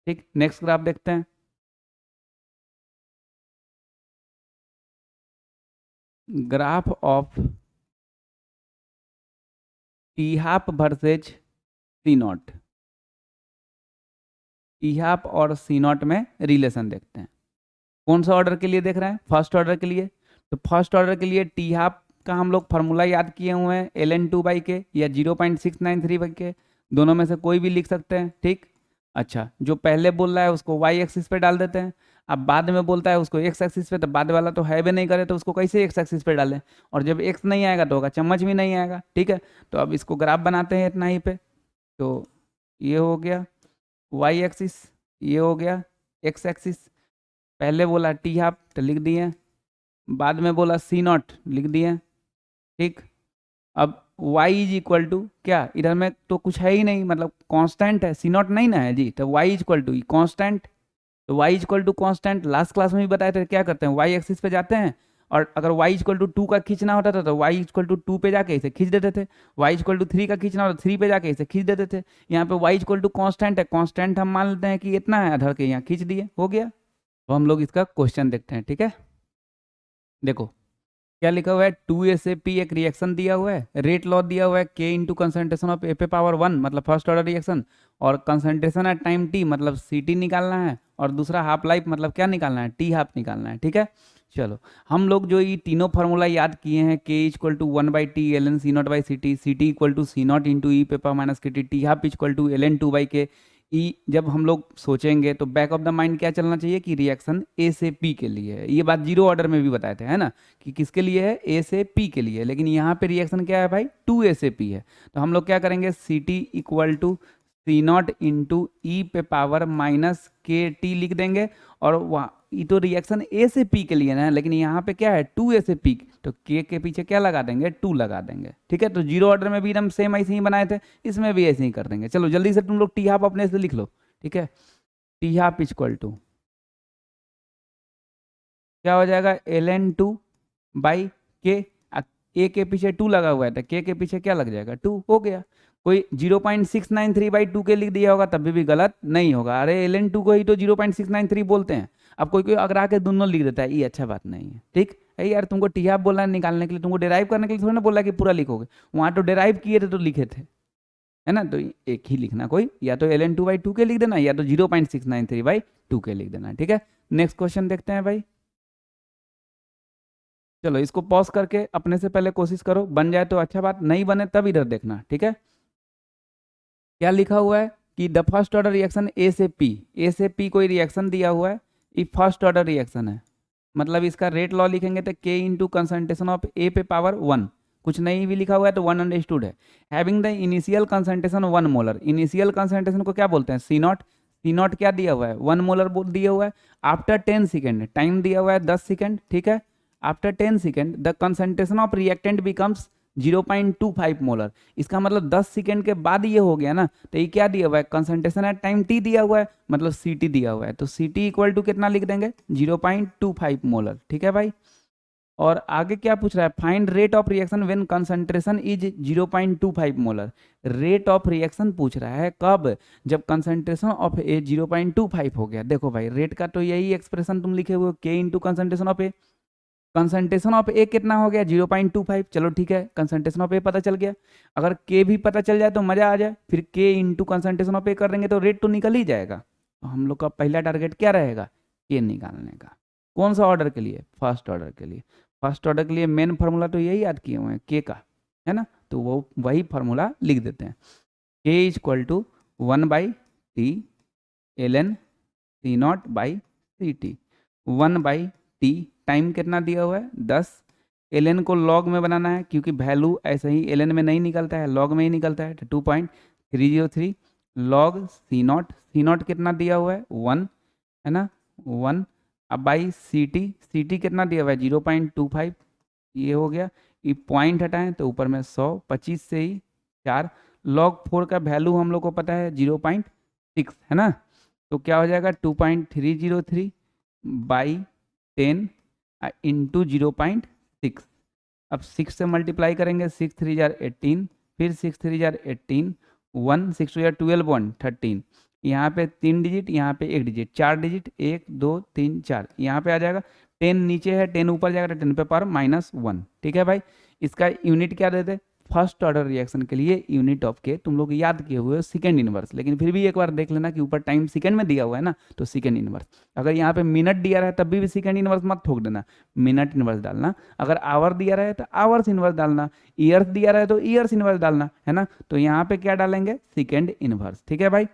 ठीक, नेक्स्ट ग्राफ देखते हैं। Graph of T half versus C naught. T half और सी नॉट में रिलेशन देखते हैं। कौन सा ऑर्डर के लिए देख रहे हैं, फर्स्ट ऑर्डर के लिए। तो फर्स्ट ऑर्डर के लिए टी हाफ का हम लोग फार्मूला याद किए हुए हैं, ln2/k या 0.693/k, दोनों में से कोई भी लिख सकते हैं। ठीक, अच्छा जो पहले बोल रहा है उसको y एक्सिस पे डाल देते हैं। अब बाद में बोलता है उसको x एक्सिस पे, तो बाद वाला तो है भी नहीं करे, तो उसको कैसे x एक्सिस पे डालें। और जब x नहीं आएगा तो होगा चम्मच भी नहीं आएगा। ठीक है, तो अब इसको ग्राफ बनाते हैं इतना ही पे। तो ये हो गया y एक्सिस, ये हो गया x एक्सिस। पहले बोला टी हाफ तो लिख दिए, बाद में बोला सी नॉट लिख दिए। ठीक, अब y इज इक्वल टू क्या, इधर में तो कुछ है ही नहीं, मतलब कांस्टेंट है, सी नॉट नहीं ना है जी, तो y is equal to constant. तो y is equal to constant, last class में भी बताए थे क्या करते हैं, y एक्सिस पे जाते हैं, और अगर y इज इक्वल टू 2 का खींचना होता था तो y इज इक्वल टू 2 पे जाके इसे खींच देते थे। y इज इक्वल टू 3 का खींचना होता 3 पे जाके इसे खींच देते थे। यहाँ पे y is equal to constant है, कांस्टेंट हम मान लेते हैं कि इतना है, धर के यहाँ खींच दिए, हो गया। तो हम लोग इसका क्वेश्चन देखते हैं। ठीक है, देखो क्या लिखा हुआ है, 2 एक रिएक्शन दिया हुआ है, रेट लॉ दिया हुआ है k into concentration of A⁻1 मतलब फर्स्ट ऑर्डर रिएक्शन, और कंसनट्रेशन एट टाइम t मतलब ct निकालना है, और दूसरा हाफ लाइफ मतलब क्या निकालना है, t हाफ निकालना है। ठीक है, चलो हम लोग जो ये तीनों फार्मूला याद किए हैं, k equal to 1/t ln C0/ct, ct equal to C0 into e⁻−kt, t half equal to ln2/k। E जब हम लोग सोचेंगे तो बैक ऑफ द माइंड क्या चलना चाहिए कि रिएक्शन ए से पी के लिए है। ये बात जीरो ऑर्डर में भी बताए थे, है ना, कि किसके लिए है, ए से पी के लिए। लेकिन यहाँ पे रिएक्शन क्या है भाई, 2a से p है। तो हम लोग क्या करेंगे, C T equal to C0 into e⁻−kt लिख देंगे। और वहाँ ये तो रिएक्शन ए से पी के लिए ना, लेकिन यहाँ पे क्या है 2a से p, तो k के पीछे क्या लगा देंगे, 2 लगा देंगे। ठीक है, तो जीरो ऑर्डर में भी हम सेम ऐसे ही बनाए थे, इसमें भी ऐसे ही कर देंगे। चलो जल्दी से तुम लोग टी हाफ अपने से लिख लो। ठीक है, टी हाफ इक्वल टू क्या हो जाएगा, ln2/k। ए के पीछे 2 लगा हुआ है तो के पीछे क्या लग जाएगा, 2, हो गया। कोई 0.693/2 के लिख दिया होगा तभी भी गलत नहीं होगा, अरे ln2 को ही तो 0.693 बोलते हैं। अब कोई कोई अगरा के दोनों लिख देता है, ये अच्छा बात नहीं है। ठीक है यार, तुमको टी हाफ बोला है निकालने के लिए, तुमको डेराइव करने के लिए थोड़ा ना बोला कि पूरा लिखोगे, वहाँ तो डेराइव किए थे तो लिखे थे, है ना। तो एक ही लिखना, कोई या तो ln2/2 के लिख देना, या तो 0.693/2 के लिख देना। ठीक है, नेक्स्ट क्वेश्चन देखते हैं भाई। चलो इसको पॉज करके अपने से पहले कोशिश करो, बन जाए तो अच्छा बात, नहीं बने तब इधर देखना। ठीक है, क्या लिखा हुआ है कि द फर्स्ट ऑर्डर रिएक्शन ए से पी, ए से पी कोई रिएक्शन दिया हुआ है, ये फर्स्ट ऑर्डर रिएक्शन है, मतलब इसका रेट लॉ लिखेंगे तो k into concentration of A⁻1, कुछ नहीं भी लिखा हुआ है तो 1 अंडरस्टूड है। Having the initial concentration 1 molar, initial concentration को क्या बोलते हैं, C0, C0 क्या दिया हुआ है, 1 मोलर दिया हुआ है। आफ्टर 10 सेकेंड, टाइम दिया हुआ है 10 सेकेंड। ठीक है, after 10 second the concentration of reactant becomes 0.25 molar. इसका मतलब 10 सेकेंड के बाद ये हो गया ना, तो ये क्या दिया हुआ है, कंसंट्रेशन एट टाइम t दिया हुआ है, मतलब ct दिया हुआ है, तो ct इक्वल टू कितना लिख देंगे, 0.25 मोलर। ठीक है भाई, और आगे क्या पूछ रहा है, find rate of reaction when concentration is 0.25 molar. Rate of reaction पूछ रहा है कब, जब कंसंट्रेशन ऑफ ए 0.25 हो गया। देखो भाई रेट का तो यही एक्सप्रेशन तुम लिखे हुए K into concentration of A. Concentration of A कितना हो गया 0.25, चलो ठीक है कंसंट्रेशन ऑफ ए पता चल गया। अगर के भी पता चल जाए तो मजा आ जाए, फिर के इंटू कंसंट्रेशन ऑफ ए कर देंगे तो रेट तो निकल ही जाएगा। तो हम लोग का पहला टारगेट क्या रहेगा, के निकालने का। कौन सा ऑर्डर के लिए, फर्स्ट ऑर्डर के लिए। फर्स्ट ऑर्डर के लिए मेन फार्मूला तो यही याद किए हुए हैं के का, है ना, तो वो वही फार्मूला लिख देते हैं। K is equal to 1/T ln C0/Ct। 1/T time कितना दिया हुआ है 10, ln को लॉग में बनाना है क्योंकि वैल्यू ऐसे ही ln में नहीं निकलता है, लॉग में ही निकलता है। तो 2.303 लॉग C0 कितना दिया हुआ है 1, है ना 1। अब बाई ct कितना दिया हुआ है 0.25, ये हो गया। ये पॉइंट हटाएं तो ऊपर में 100, 25 से ही 4, लॉग 4 का वैल्यू हम लोग को पता है 0.6, है ना, तो क्या हो जाएगा 2.303 बाई 10 इंटू 0.6। अब 6 से मल्टीप्लाई करेंगे, 6 3 जार 18, फिर 6 3 जार 18, 1 6 2 जार 12 1 13, यहाँ पे 3 डिजिट, यहाँ पे 1 डिजिट, 4 डिजिट 1 2 3 4, यहाँ पे आ जाएगा 10 नीचे है 10 ऊपर जाएगा तो 10 पे पावर -1। ठीक है भाई, इसका यूनिट क्या देते, फर्स्ट ऑर्डर रिएक्शन के लिए यूनिट ऑफ के तुम लोग याद किए हुए हो सेकंड इनवर्स, लेकिन फिर भी एक बार देख लेना कि ऊपर टाइम सेकंड में दिया हुआ है ना, तो सेकंड इनवर्स। अगर यहाँ पे मिनट दिया रहा है तब भी सेकंड इनवर्स मत ठोक देना, मिनट इनवर्स डालना। अगर आवर दिया रहा है तो आवर्स इनवर्स डालना, ईयर्स दिया रहा है तो ईयर्स इनवर्स डालना, है ना। तो यहाँ पे क्या डालेंगे, सेकंड इनवर्स। ठीक है भाई,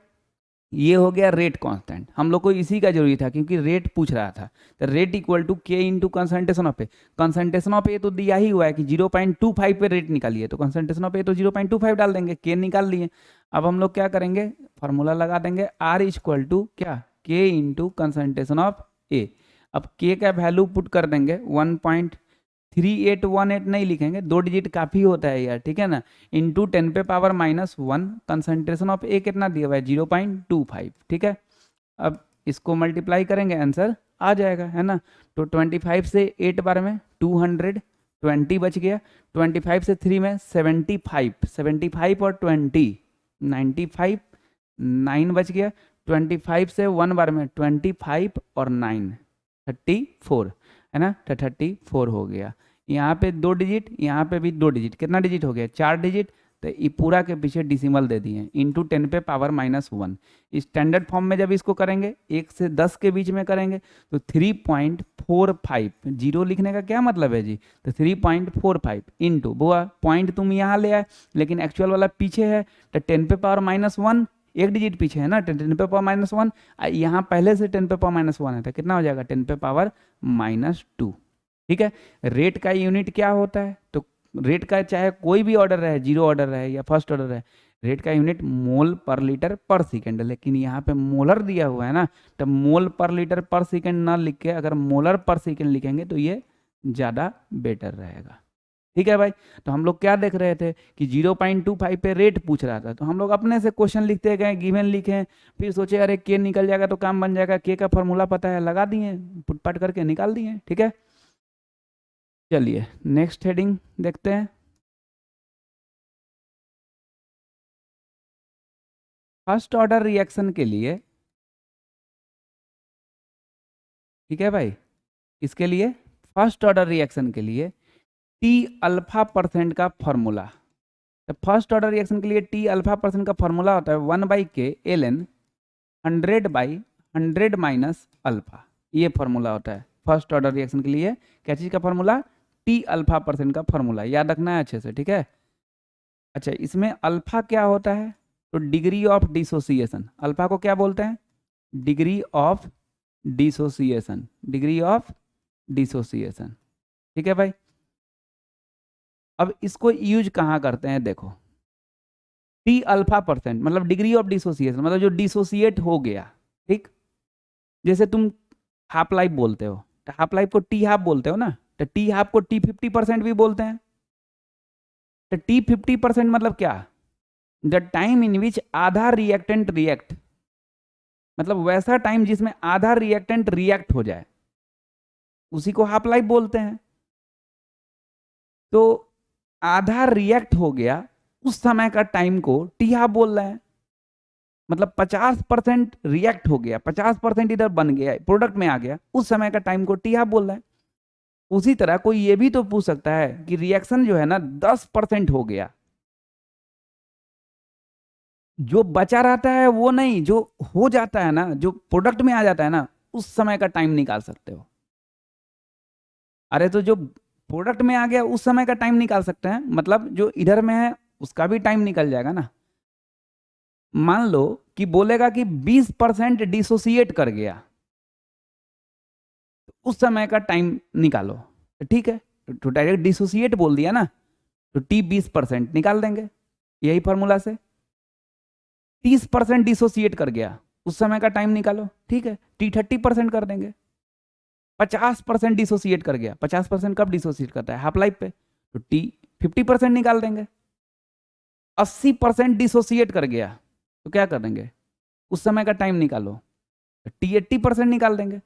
ये हो गया रेट कांस्टेंट। हम लोग को इसी का जरूरी था क्योंकि रेट पूछ रहा था। तो rate equal to K into concentration of A. Concentration of A तो दिया ही हुआ है कि 0.25 पे रेट निकालिए, तो कंसंट्रेशन ऑफ ए तो 0.25 डाल देंगे, के निकाल लिए। अब हम लोग क्या करेंगे, फार्मूला लगा देंगे आर इक्वल टू क्या, के इंटू कंसंट्रेशन ऑफ ए। अब के का वैल्यू पुट कर देंगे 1.3818 नहीं लिखेंगे, 2 डिजिट काफ़ी होता है यार, ठीक है ना, इंटू 10 पे पावर -1। कंसंट्रेशन ऑफ ए कितना दिया हुआ है 0.25, ठीक है। अब इसको मल्टीप्लाई करेंगे आंसर आ जाएगा, है ना। तो 25 से 8 बार में 220 बच गया, 25 से 3 में 75, 75 और 20 95, 9 बच गया, 25 से 1 बार में 25 और 9 34, है ना, तो 34 हो गया। यहाँ पे 2 डिजिट, यहाँ पे भी 2 डिजिट, कितना डिजिट हो गया 4 डिजिट। तो ये पूरा के पीछे डिसिमल दे दिए इंटू 10 पे पावर -1। स्टैंडर्ड फॉर्म में जब इसको करेंगे 1 से 10 के बीच में करेंगे तो 3.45, जीरो लिखने का क्या मतलब है जी, तो 3.45 इंटू, बुआ पॉइंट तुम यहाँ ले आए लेकिन एक्चुअल वाला पीछे है, तो 10 पे पावर -1 एक डिजिट पीछे है ना, 10 पे पावर -1, यहाँ पहले से 10 पे पावर -1 है तो कितना हो जाएगा 10 पे पावर -2। ठीक है, रेट का यूनिट क्या होता है, तो रेट का चाहे कोई भी ऑर्डर रहे, जीरो ऑर्डर रहे या फर्स्ट ऑर्डर रहे, रेट का यूनिट मोल पर लीटर पर सेकेंड है। लेकिन यहाँ पे मोलर दिया हुआ है ना, तो मोल पर लीटर पर सेकेंड ना लिख के अगर मोलर पर सेकेंड लिखेंगे तो ये ज़्यादा बेटर रहेगा। ठीक है भाई, तो हम लोग क्या देख रहे थे कि 0.25 पे रेट पूछ रहा था, तो हम लोग अपने से क्वेश्चन लिखते गए, गिवन लिखे, फिर सोचे अरे के निकल जाएगा तो काम बन जाएगा, के का फॉर्मूला पता है लगा दिए, पुटपाट करके निकाल दिए। ठीक है, चलिए नेक्स्ट हेडिंग देखते हैं। फर्स्ट ऑर्डर रिएक्शन के लिए, ठीक है भाई, इसके लिए फर्स्ट ऑर्डर रिएक्शन के लिए टी अल्फा परसेंट का फॉर्मूला, तो फर्स्ट ऑर्डर रिएक्शन के लिए टी अल्फा परसेंट का फॉर्मूला होता है 1/k ln 100/100 माइनस अल्फा। ये फॉर्मूला होता है फर्स्ट ऑर्डर रिएक्शन के लिए। क्या चीज़ का फॉर्मूला, टी अल्फा परसेंट का फॉर्मूला, याद रखना है अच्छे से। ठीक है, अच्छा इसमें अल्फा क्या होता है, तो डिग्री ऑफ डिसोसिएशन, अल्फा को क्या बोलते हैं, degree of dissociation, degree of dissociation. ठीक है भाई, अब इसको यूज कहाँ करते हैं, देखो टी अल्फा परसेंट मतलब डिग्री ऑफ डिसोसिएशन, मतलब जो डिसोसिएट हो गया। ठीक, जैसे तुम हाफ लाइफ बोलते हो तो हाफ लाइफ को टी हाफ बोलते हो ना, तो टी हाफ को टी 50% भी बोलते हैं। तो टी 50% मतलब क्या, द टाइम इन विच आधा रिएक्टेंट रिएक्ट, मतलब वैसा टाइम जिसमें आधा रिएक्टेंट रिएक्ट हो जाए, उसी को हाफ लाइफ बोलते हैं। तो आधा रिएक्ट हो गया, उस समय का टाइम को टी हाफ बोल रहे हैं। मतलब 50% रिएक्ट हो गया, 50% इधर बन गया, प्रोडक्ट में आ गया, उस समय का टाइम को टी हाफ बोल रहा है। उसी तरह कोई ये भी तो पूछ सकता है कि रिएक्शन जो है ना 10% हो गया, जो बचा रहता है वो नहीं, जो हो जाता है ना, जो प्रोडक्ट में आ जाता है ना, उस समय का टाइम निकाल सकते हो। अरे तो जो प्रोडक्ट में आ गया उस समय का टाइम निकाल सकते हैं, मतलब जो इधर में है उसका भी टाइम निकल जाएगा ना। मान लो कि बोलेगा कि 20% डिसोसिएट कर गया, तो उस समय का टाइम निकालो, तो ठीक है, तो डायरेक्ट डिसोसिएट बोल दिया ना, तो टी 20% निकाल देंगे यही फॉर्मूला से। 30% डिसोसिएट कर गया, उस समय का टाइम निकालो, ठीक है, टी 30% कर देंगे। 50% डिसोसिएट कर गया, 50% कब डिसोसिएट करता है? हाफ लाइफ पे, तो टी 50% निकाल देंगे। 80% डिसोसिएट कर गया, तो क्या कर देंगे? उस समय का टाइम निकालो, तो टी 80% निकाल देंगे।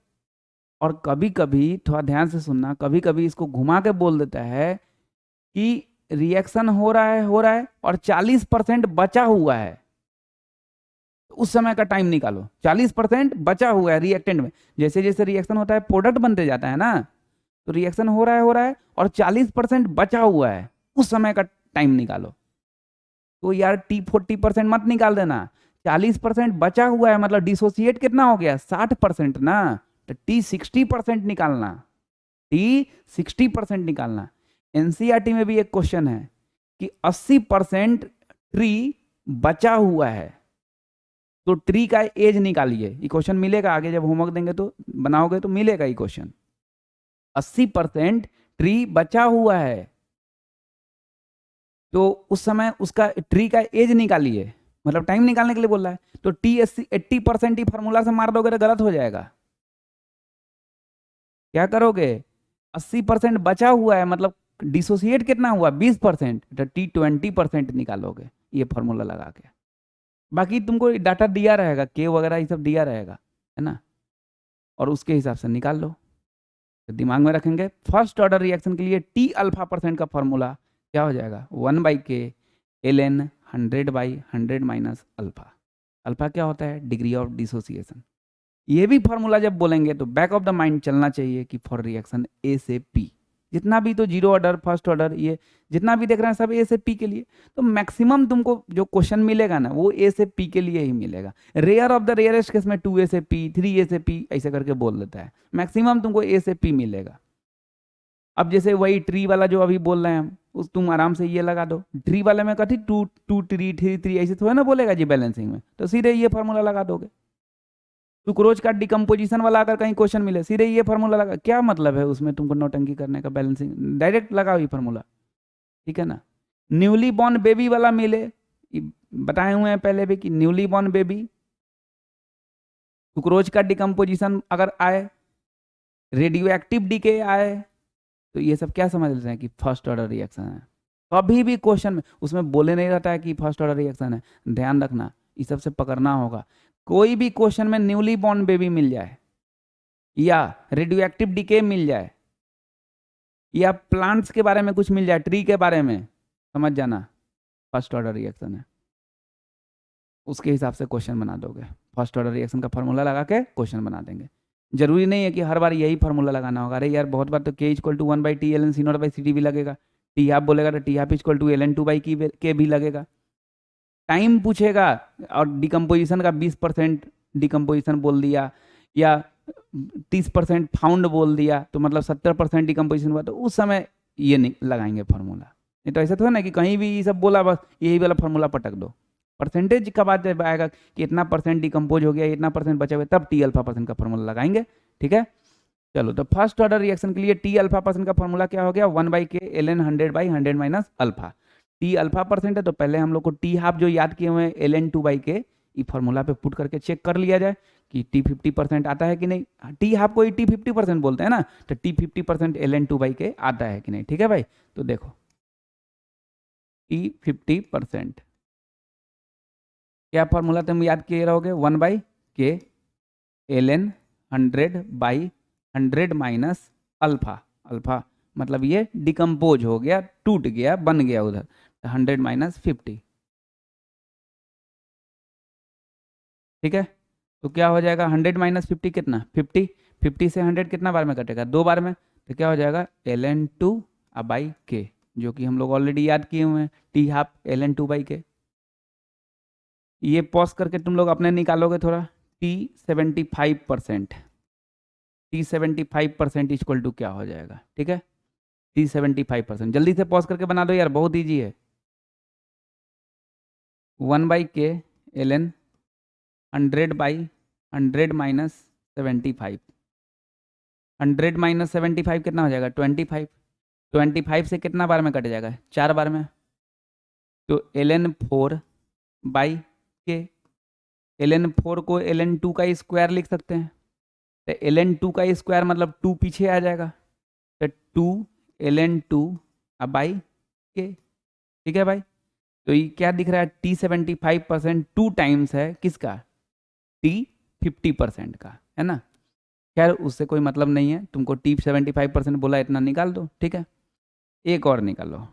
और कभी कभी, थोड़ा ध्यान से सुनना, कभी कभी इसको घुमा के बोल देता है कि रिएक्शन हो रहा है और 40% बचा हुआ है, तो उस समय का टाइम निकालो। 40% बचा हुआ है रिएक्टेंट में, जैसे जैसे रिएक्शन होता है प्रोडक्ट बनते जाता है ना, तो रिएक्शन हो रहा है और 40% बचा हुआ है, उस समय का टाइम निकालो। तो यार टी 40% मत निकाल देना, 40% बचा हुआ है, मतलब डिसोसिएट कितना हो गया? 60% ना, तो टी 60% निकालना, टी 60% निकालना। एनसीईआरटी में भी एक क्वेश्चन है कि 80% ट्री बचा हुआ है, तो ट्री का एज निकालिए। ये क्वेश्चन मिलेगा आगे, जब होमवर्क देंगे तो बनाओगे तो मिलेगा ये क्वेश्चन। 80% ट्री बचा हुआ है, तो उस समय उसका ट्री का एज निकालिए, मतलब टाइम निकालने के लिए बोल रहा है। तो टी 80% ही फॉर्मूला से मार दोगे तो गलत हो जाएगा। क्या करोगे? 80% बचा हुआ है, मतलब डिसोसिएट कितना हुआ? 20%, तो टी 20% निकालोगे ये फॉर्मूला लगा के। बाकी तुमको डाटा दिया रहेगा, के वगैरह ये सब दिया रहेगा, है ना, और उसके हिसाब से निकाल लो। तो दिमाग में रखेंगे, फर्स्ट ऑर्डर रिएक्शन के लिए टी अल्फा परसेंट का फॉर्मूला क्या हो जाएगा? 1/k ln 100/100 minus alpha. Alpha क्या होता है? Degree of dissociation. ये भी फॉर्मूला जब बोलेंगे तो बैक ऑफ द माइंड चलना चाहिए कि फॉर रिएक्शन ए से पी, जितना भी तो जीरो ऑर्डर, फर्स्ट ऑर्डर, ये जितना भी देख रहे हैं सब ए से पी के लिए। तो मैक्सिमम तुमको जो क्वेश्चन मिलेगा ना वो ए से पी के लिए ही मिलेगा। Rare of the rarest case में 2a से p, 3a से p ऐसे करके बोल देता है। मैक्सिमम तुमको ए से पी मिलेगा। अब जैसे वही ट्री वाला जो अभी बोल रहे हैं हम, उस तुम आराम से ये लगा दो, ट्री वाले में कथी 2 ट्री 3 3 ऐसे थोड़ा ना बोलेगा जी बैलेंसिंग में, तो सीधे ये फॉर्मूला लगा दोगे। सुक्रोज का डिकम्पोजिशन वाला अगर कहीं क्वेश्चन मिले, सीधे ये फॉर्मूला लगा, क्या मतलब है उसमें तुमको नौटंकी करने का? बैलेंसिंग डायरेक्ट लगाओ ये फॉर्मूला, ठीक है ना। न्यूली बॉर्न बेबी वाला मिले, बताए हुए हैं पहले भी कि न्यूली बॉर्न बेबी, सुक्रोज का डिकम्पोजिशन अगर आए, रेडियो एक्टिव डीके आए, तो ये सब क्या समझ लेते हैं कि फर्स्ट ऑर्डर रिएक्शन है। कभी भी क्वेश्चन में उसमें बोले नहीं रहता है कि फर्स्ट ऑर्डर रिएक्शन है, ध्यान रखना, इस सब से पकड़ना होगा। कोई भी क्वेश्चन में न्यूली बॉर्न बेबी मिल जाए, या रेडियो एक्टिव डीके मिल जाए, या प्लांट्स के बारे में कुछ मिल जाए, ट्री के बारे में, समझ जाना फर्स्ट ऑर्डर रिएक्शन है। उसके हिसाब से क्वेश्चन बना दोगे, फर्स्ट ऑर्डर रिएक्शन का फॉर्मूला लगा के क्वेश्चन बना देंगे। जरूरी नहीं है कि हर बार यही फॉर्मूला लगाना होगा। अरे यार बहुत बार तो k = 1/t ln c0/ct भी लगेगा, टी हाफ बोलेगा तो टी हाफ = ln 2/k भी लगेगा। टाइम पूछेगा और डिकम्पोजिशन का 20% डिकम्पोजिशन बोल दिया, या 30% फाउंड बोल दिया, तो मतलब 70% डिकम्पोजिशन हुआ, तो उस समय ये नहीं लगाएंगे फार्मूला। नहीं तो ऐसा थोड़ा ना कि कहीं भी ये सब बोला बस यही वाला फार्मूला पटक दो। परसेंटेज का बात जब आएगा कि इतना परसेंट डिकम्पोज हो गया, इतना परसेंट बचे हुए, तब टी अल्फा परसेंट का फॉर्मूला लगाएंगे, ठीक है। चलो, तो फर्स्ट ऑर्डर रिएक्शन के लिए टी अल्फा परसेंट का फॉर्मूला क्या हो गया? 1/k ln 100/100 minus alpha. T alpha percent है तो पहले हम लोग को टी हाफ जो याद किए हुए हैं ln 2/k, ये फॉर्मूला पे पुट करके चेक कर लिया जाए कि टी 50% आता है कि नहीं। टी हाफ को ही टी 50% बोलते हैं ना, तो टी 50% ln 2/k आता है कि नहीं, ठीक है भाई। तो देखो टी 50%, क्या फॉर्मूला तुम याद किए रहोगे? 1/k ln 100/100 minus alpha. Alpha मतलब ये डिकम्पोज हो गया, टूट गया, बन गया उधर, तो 100 माइनस 50, ठीक है। तो क्या हो जाएगा 100 माइनस 50 कितना 50, 50 से 100 कितना बार में कटेगा 2 बार में, तो क्या हो जाएगा ln2 बाई के, जो कि हम लोग ऑलरेडी याद किए हुए हैं, टी हाफ ln2 बाई के। ये पॉज करके तुम लोग अपने निकालोगे थोड़ा, T75%, T75% इक्वल टू क्या हो जाएगा, ठीक है। T75%, जल्दी से पॉज करके बना दो यार, बहुत ईजी है। 1/k ln 100/100 माइनस 75, 100 माइनस 75 कितना हो जाएगा 25, 25 से कितना बार में कट जाएगा 4 बार में, तो ln4/k, ln4 को ln2 का स्क्वायर लिख सकते हैं, तो ln2 का स्क्वायर मतलब 2 पीछे आ जाएगा, तो 2 ln2 के, ठीक है भाई। तो ये क्या दिख रहा है T75% 2 टाइम्स है किसका T50% का, है ना। खैर उससे कोई मतलब नहीं है, तुमको T75% बोला इतना निकाल दो, ठीक है। एक और निकालो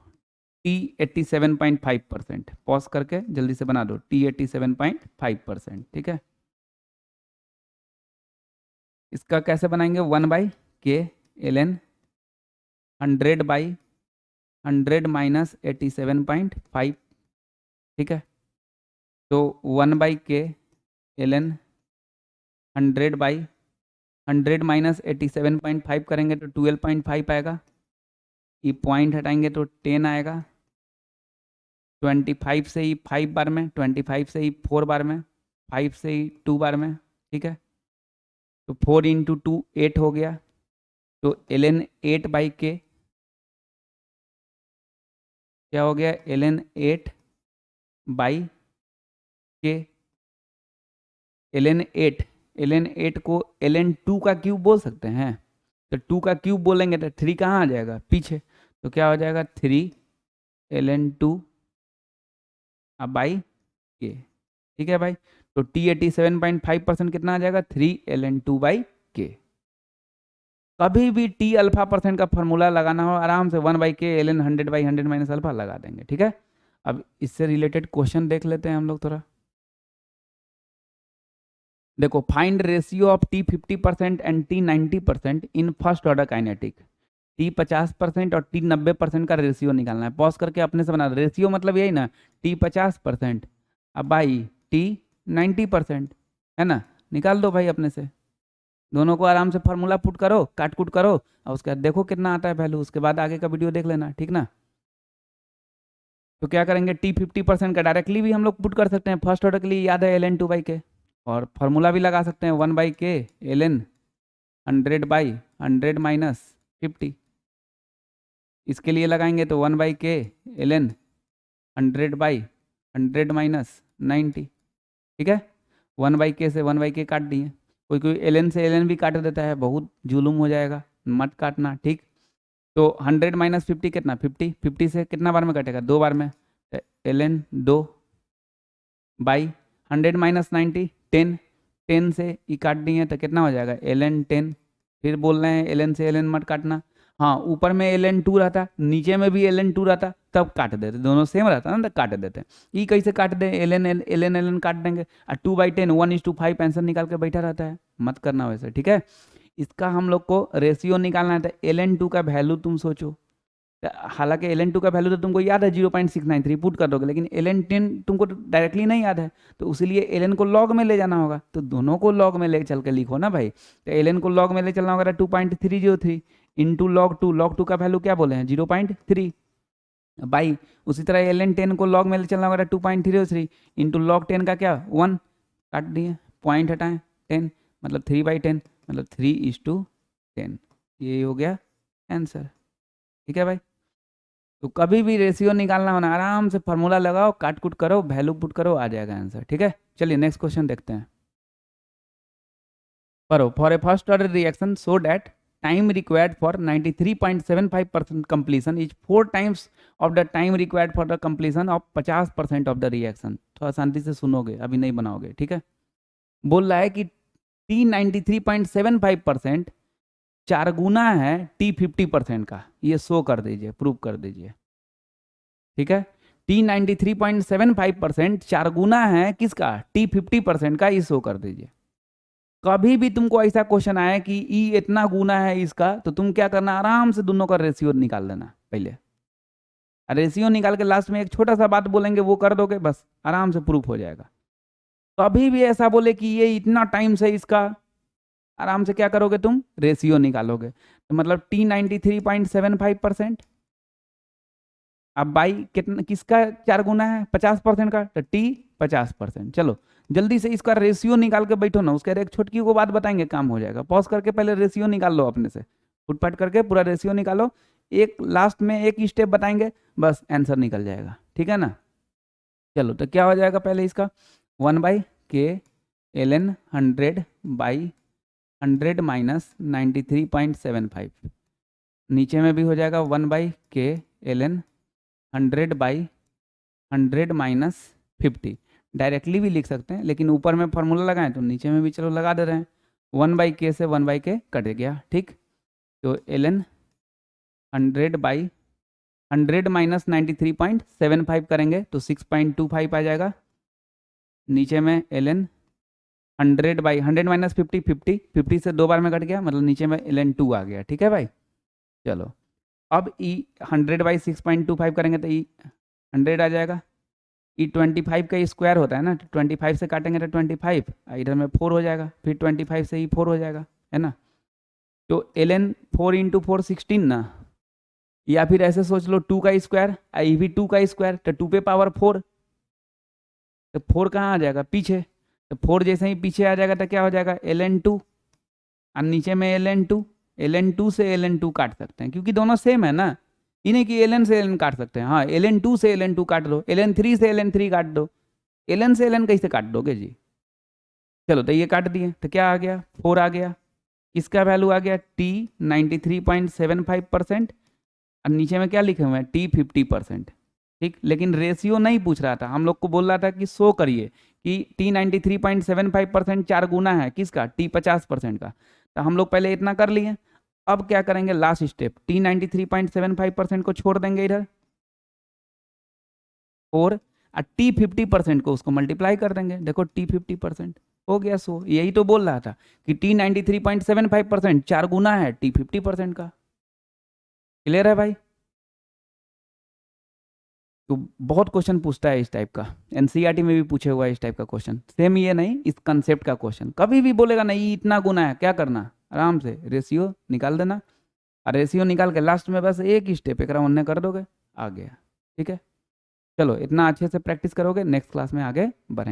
T87.5%, पॉज करके जल्दी से बना दो T87.5%, ठीक है। इसका कैसे बनाएंगे 1/k ln 100/100 माइनस 87.5, ठीक है। तो 1/k ln 100/100 माइनस 87.5 करेंगे तो 12.5 आएगा, ये पॉइंट हटाएंगे तो 10 आएगा, 25 से ही 5 बार में, 25 से ही 4 बार में, 5 से ही 2 बार में, ठीक है। तो 4 इंटू 2 8 हो गया, तो ln 8/k क्या हो गया ln 8/k, ln 8 को ln2 का क्यूब बोल सकते हैं, तो 2 का क्यूब बोलेंगे तो 3 कहाँ आ जाएगा पीछे, तो क्या हो जाएगा 3 ln2/k, ठीक है भाई। तो T87.5% कितना आ जाएगा 3 ln2/k। कभी भी T अल्फा परसेंट का फॉर्मूला लगाना हो आराम से 1/k ln 100/100 माइनस अल्फा लगा देंगे, ठीक है। अब इससे रिलेटेड क्वेश्चन देख लेते हैं हम लोग थोड़ा। देखो find ratio of T50% and T90% in first order kinetic, T50% और T90% का रेशियो निकालना है, पॉज करके अपने से बना, रेशियो मतलब यही ना T50% अब बाई T90%, है ना। निकाल दो भाई अपने से, दोनों को आराम से फार्मूला पुट करो, काट कुट करो, और उसके बाद देखो कितना आता है वैल्यू, उसके बाद आगे का वीडियो देख लेना, ठीक ना। तो क्या करेंगे T50% का डायरेक्टली भी हम लोग पुट कर सकते हैं, फर्स्ट ऑर्डर के लिए याद है ln2/k, और फार्मूला भी लगा सकते हैं 1/k ln 100/100 माइनस 50, इसके लिए लगाएंगे तो 1/k ln 100/100 माइनस 90, ठीक है। 1/k से 1/k काट दिए, कोई कोई ln से ln भी काट देता है, बहुत जुलूम हो जाएगा, मत काटना, ठीक। तो 100 माइनस 50 कितना 50, 50 से कितना बार में कटेगा 2 बार में, तो ln 2/100 माइनस 90 10, 10 से ही काट दिए तो कितना हो जाएगा ln 10, फिर बोल रहे हैं ln से ln मत काटना, हाँ ऊपर में ln2 रहता, नीचे में भी ln2 रहता, तब काट देते, दोनों सेम रहता ना तो काट देते, ये कैसे काट दे ln काट देंगे, और 2/10 1:5 आंसर निकाल के बैठा रहता है, मत करना वैसे, ठीक है। इसका हम लोग को रेशियो निकालना है, तो ln2 का वैल्यू तुम सोचो, हालांकि ln2 का वैल्यू तो तुमको याद है 0.693 पुट कर दोगे, लेकिन ln10 तुमको डायरेक्टली नहीं याद है, तो उसीलिए ln को लॉग में ले जाना होगा, तो दोनों को लॉग में ले चल के लिखो ना भाई, तो ln को लॉग में ले चलना होगा 2.303 इंटू log2 का वैल्यू क्या बोले हैं 0.3 बाई, उसी तरह ln10 को लॉग में ले चलना होगा 2.303 इंटू log10 का क्या 1, काट दिए पॉइंट हटाएं 10, मतलब 3/10 मतलब 3:10, ये हो गया आंसर, ठीक है भाई। तो कभी भी रेशियो निकालना होना आराम से फार्मूला लगाओ, काट कुट करो, वैल्यू पुट करो, आ जाएगा आंसर, ठीक है। चलिए नेक्स्ट क्वेश्चन देखते हैं, पढ़ो। For a first order reaction so that time required for 93.75% completion is 4 times of the time required for the completion of 50% of the reaction. थोड़ा शांति से सुनोगे, अभी नहीं बनाओगे, ठीक है। बोल रहा है कि T93.75% 4 गुना है टी 50% का, ये शो कर दीजिए, प्रूव कर दीजिए। ठीक है, टी 93.75% 4 गुना है किसका, टी 50% का, ये शो कर दीजिए। कभी भी तुमको ऐसा क्वेश्चन आए कि ई इतना गुना है इसका, तो तुम क्या करना, आराम से दोनों का रेशियो निकाल देना पहले। रेशियो निकाल के लास्ट में एक छोटा सा बात बोलेंगे, वो कर दोगे, बस आराम से प्रूफ हो जाएगा। कभी भी ऐसा बोले कि ये इतना टाइम से इसका, आराम से क्या करोगे तुम, रेशियो निकालोगे। तो मतलब टी 93.75%, अब बाई कितना, किसका 4 गुना है, 50% का, तो टी 50%। चलो जल्दी से इसका रेशियो निकाल के बैठो ना, उसके एक छोटकी को बात बताएंगे, काम हो जाएगा। पॉज करके पहले रेशियो निकाल लो अपने से, फुटपाट करके पूरा रेशियो निकालो। एक लास्ट में एक स्टेप बताएंगे, बस आंसर निकल जाएगा। ठीक है ना। चलो तो क्या हो जाएगा पहले इसका, 1/k ln 100/100 माइनस 93.75, नीचे में भी हो जाएगा 1/k ln 100/100 माइनस 50। डायरेक्टली भी लिख सकते हैं, लेकिन ऊपर में फॉर्मूला लगाएं तो नीचे में भी चलो लगा दे रहे हैं। 1/k से 1/k कट गया, ठीक। तो ln 100/100 माइनस 93.75 करेंगे तो 6.25 आ जाएगा। नीचे में ln 100/100 माइनस 50, 50 से 2 बार में कट गया, मतलब नीचे में ln 2 आ गया। ठीक है भाई। चलो अब ई 100/6.25 करेंगे तो ई 100 आ जाएगा। ई 25 का स्क्वायर होता है ना, 25 से काटेंगे तो 25, इधर में 4 हो जाएगा, फिर 25 से ई 4 हो जाएगा, है ना। तो ln 4 × 4 16 ना, या फिर ऐसे सोच लो 2 का स्क्वायर, आई भी 2 का स्क्वायर, तो 2 पे पावर 4, तो 4 कहाँ आ जाएगा, पीछे। तो 4 जैसे ही पीछे आ जाएगा तो क्या हो जाएगा, ln 2, और नीचे में ln 2 से ln 2 काट सकते हैं, क्योंकि दोनों सेम है ना। इन्हें कि ln से ln काट सकते हैं, हाँ ln 2 से ln 2 काट दो, ln 3 से ln 3 काट दो, ln से ln कैसे काट दोगे जी। चलो तो ये काट दिए, तो क्या आ गया, 4 आ गया। इसका वैल्यू आ गया टी 93.75%, और नीचे में क्या लिखे हुए हैं, टी 50%। ठीक, लेकिन रेशियो नहीं पूछ रहा था, हम लोग को बोल रहा था कि शो करिए कि टी 93.75% 4 गुना है किसका, टी 50% का। तो हम लोग पहले इतना कर लिए। अब क्या करेंगे, लास्ट स्टेप, टी 93.75% को छोड़ देंगे इधर, और टी 50% को उसको मल्टीप्लाई कर देंगे। देखो टी 50% हो गया 100। यही तो बोल रहा था कि टी 93.75% 4 गुना है टी 50% का। क्लियर है भाई। तो बहुत क्वेश्चन पूछता है इस टाइप का, एनसीईआरटी में भी पूछे हुआ है इस टाइप का क्वेश्चन, सेम ये नहीं, इस कंसेप्ट का क्वेश्चन। कभी भी बोलेगा नहीं इतना गुना है, क्या करना, आराम से रेशियो निकाल देना, और रेशियो निकाल के लास्ट में बस एक ही स्टेप एक राउंड कर दोगे, आ गया। ठीक है, चलो इतना अच्छे से प्रैक्टिस करोगे, नेक्स्ट क्लास में आगे बढ़ेंगे।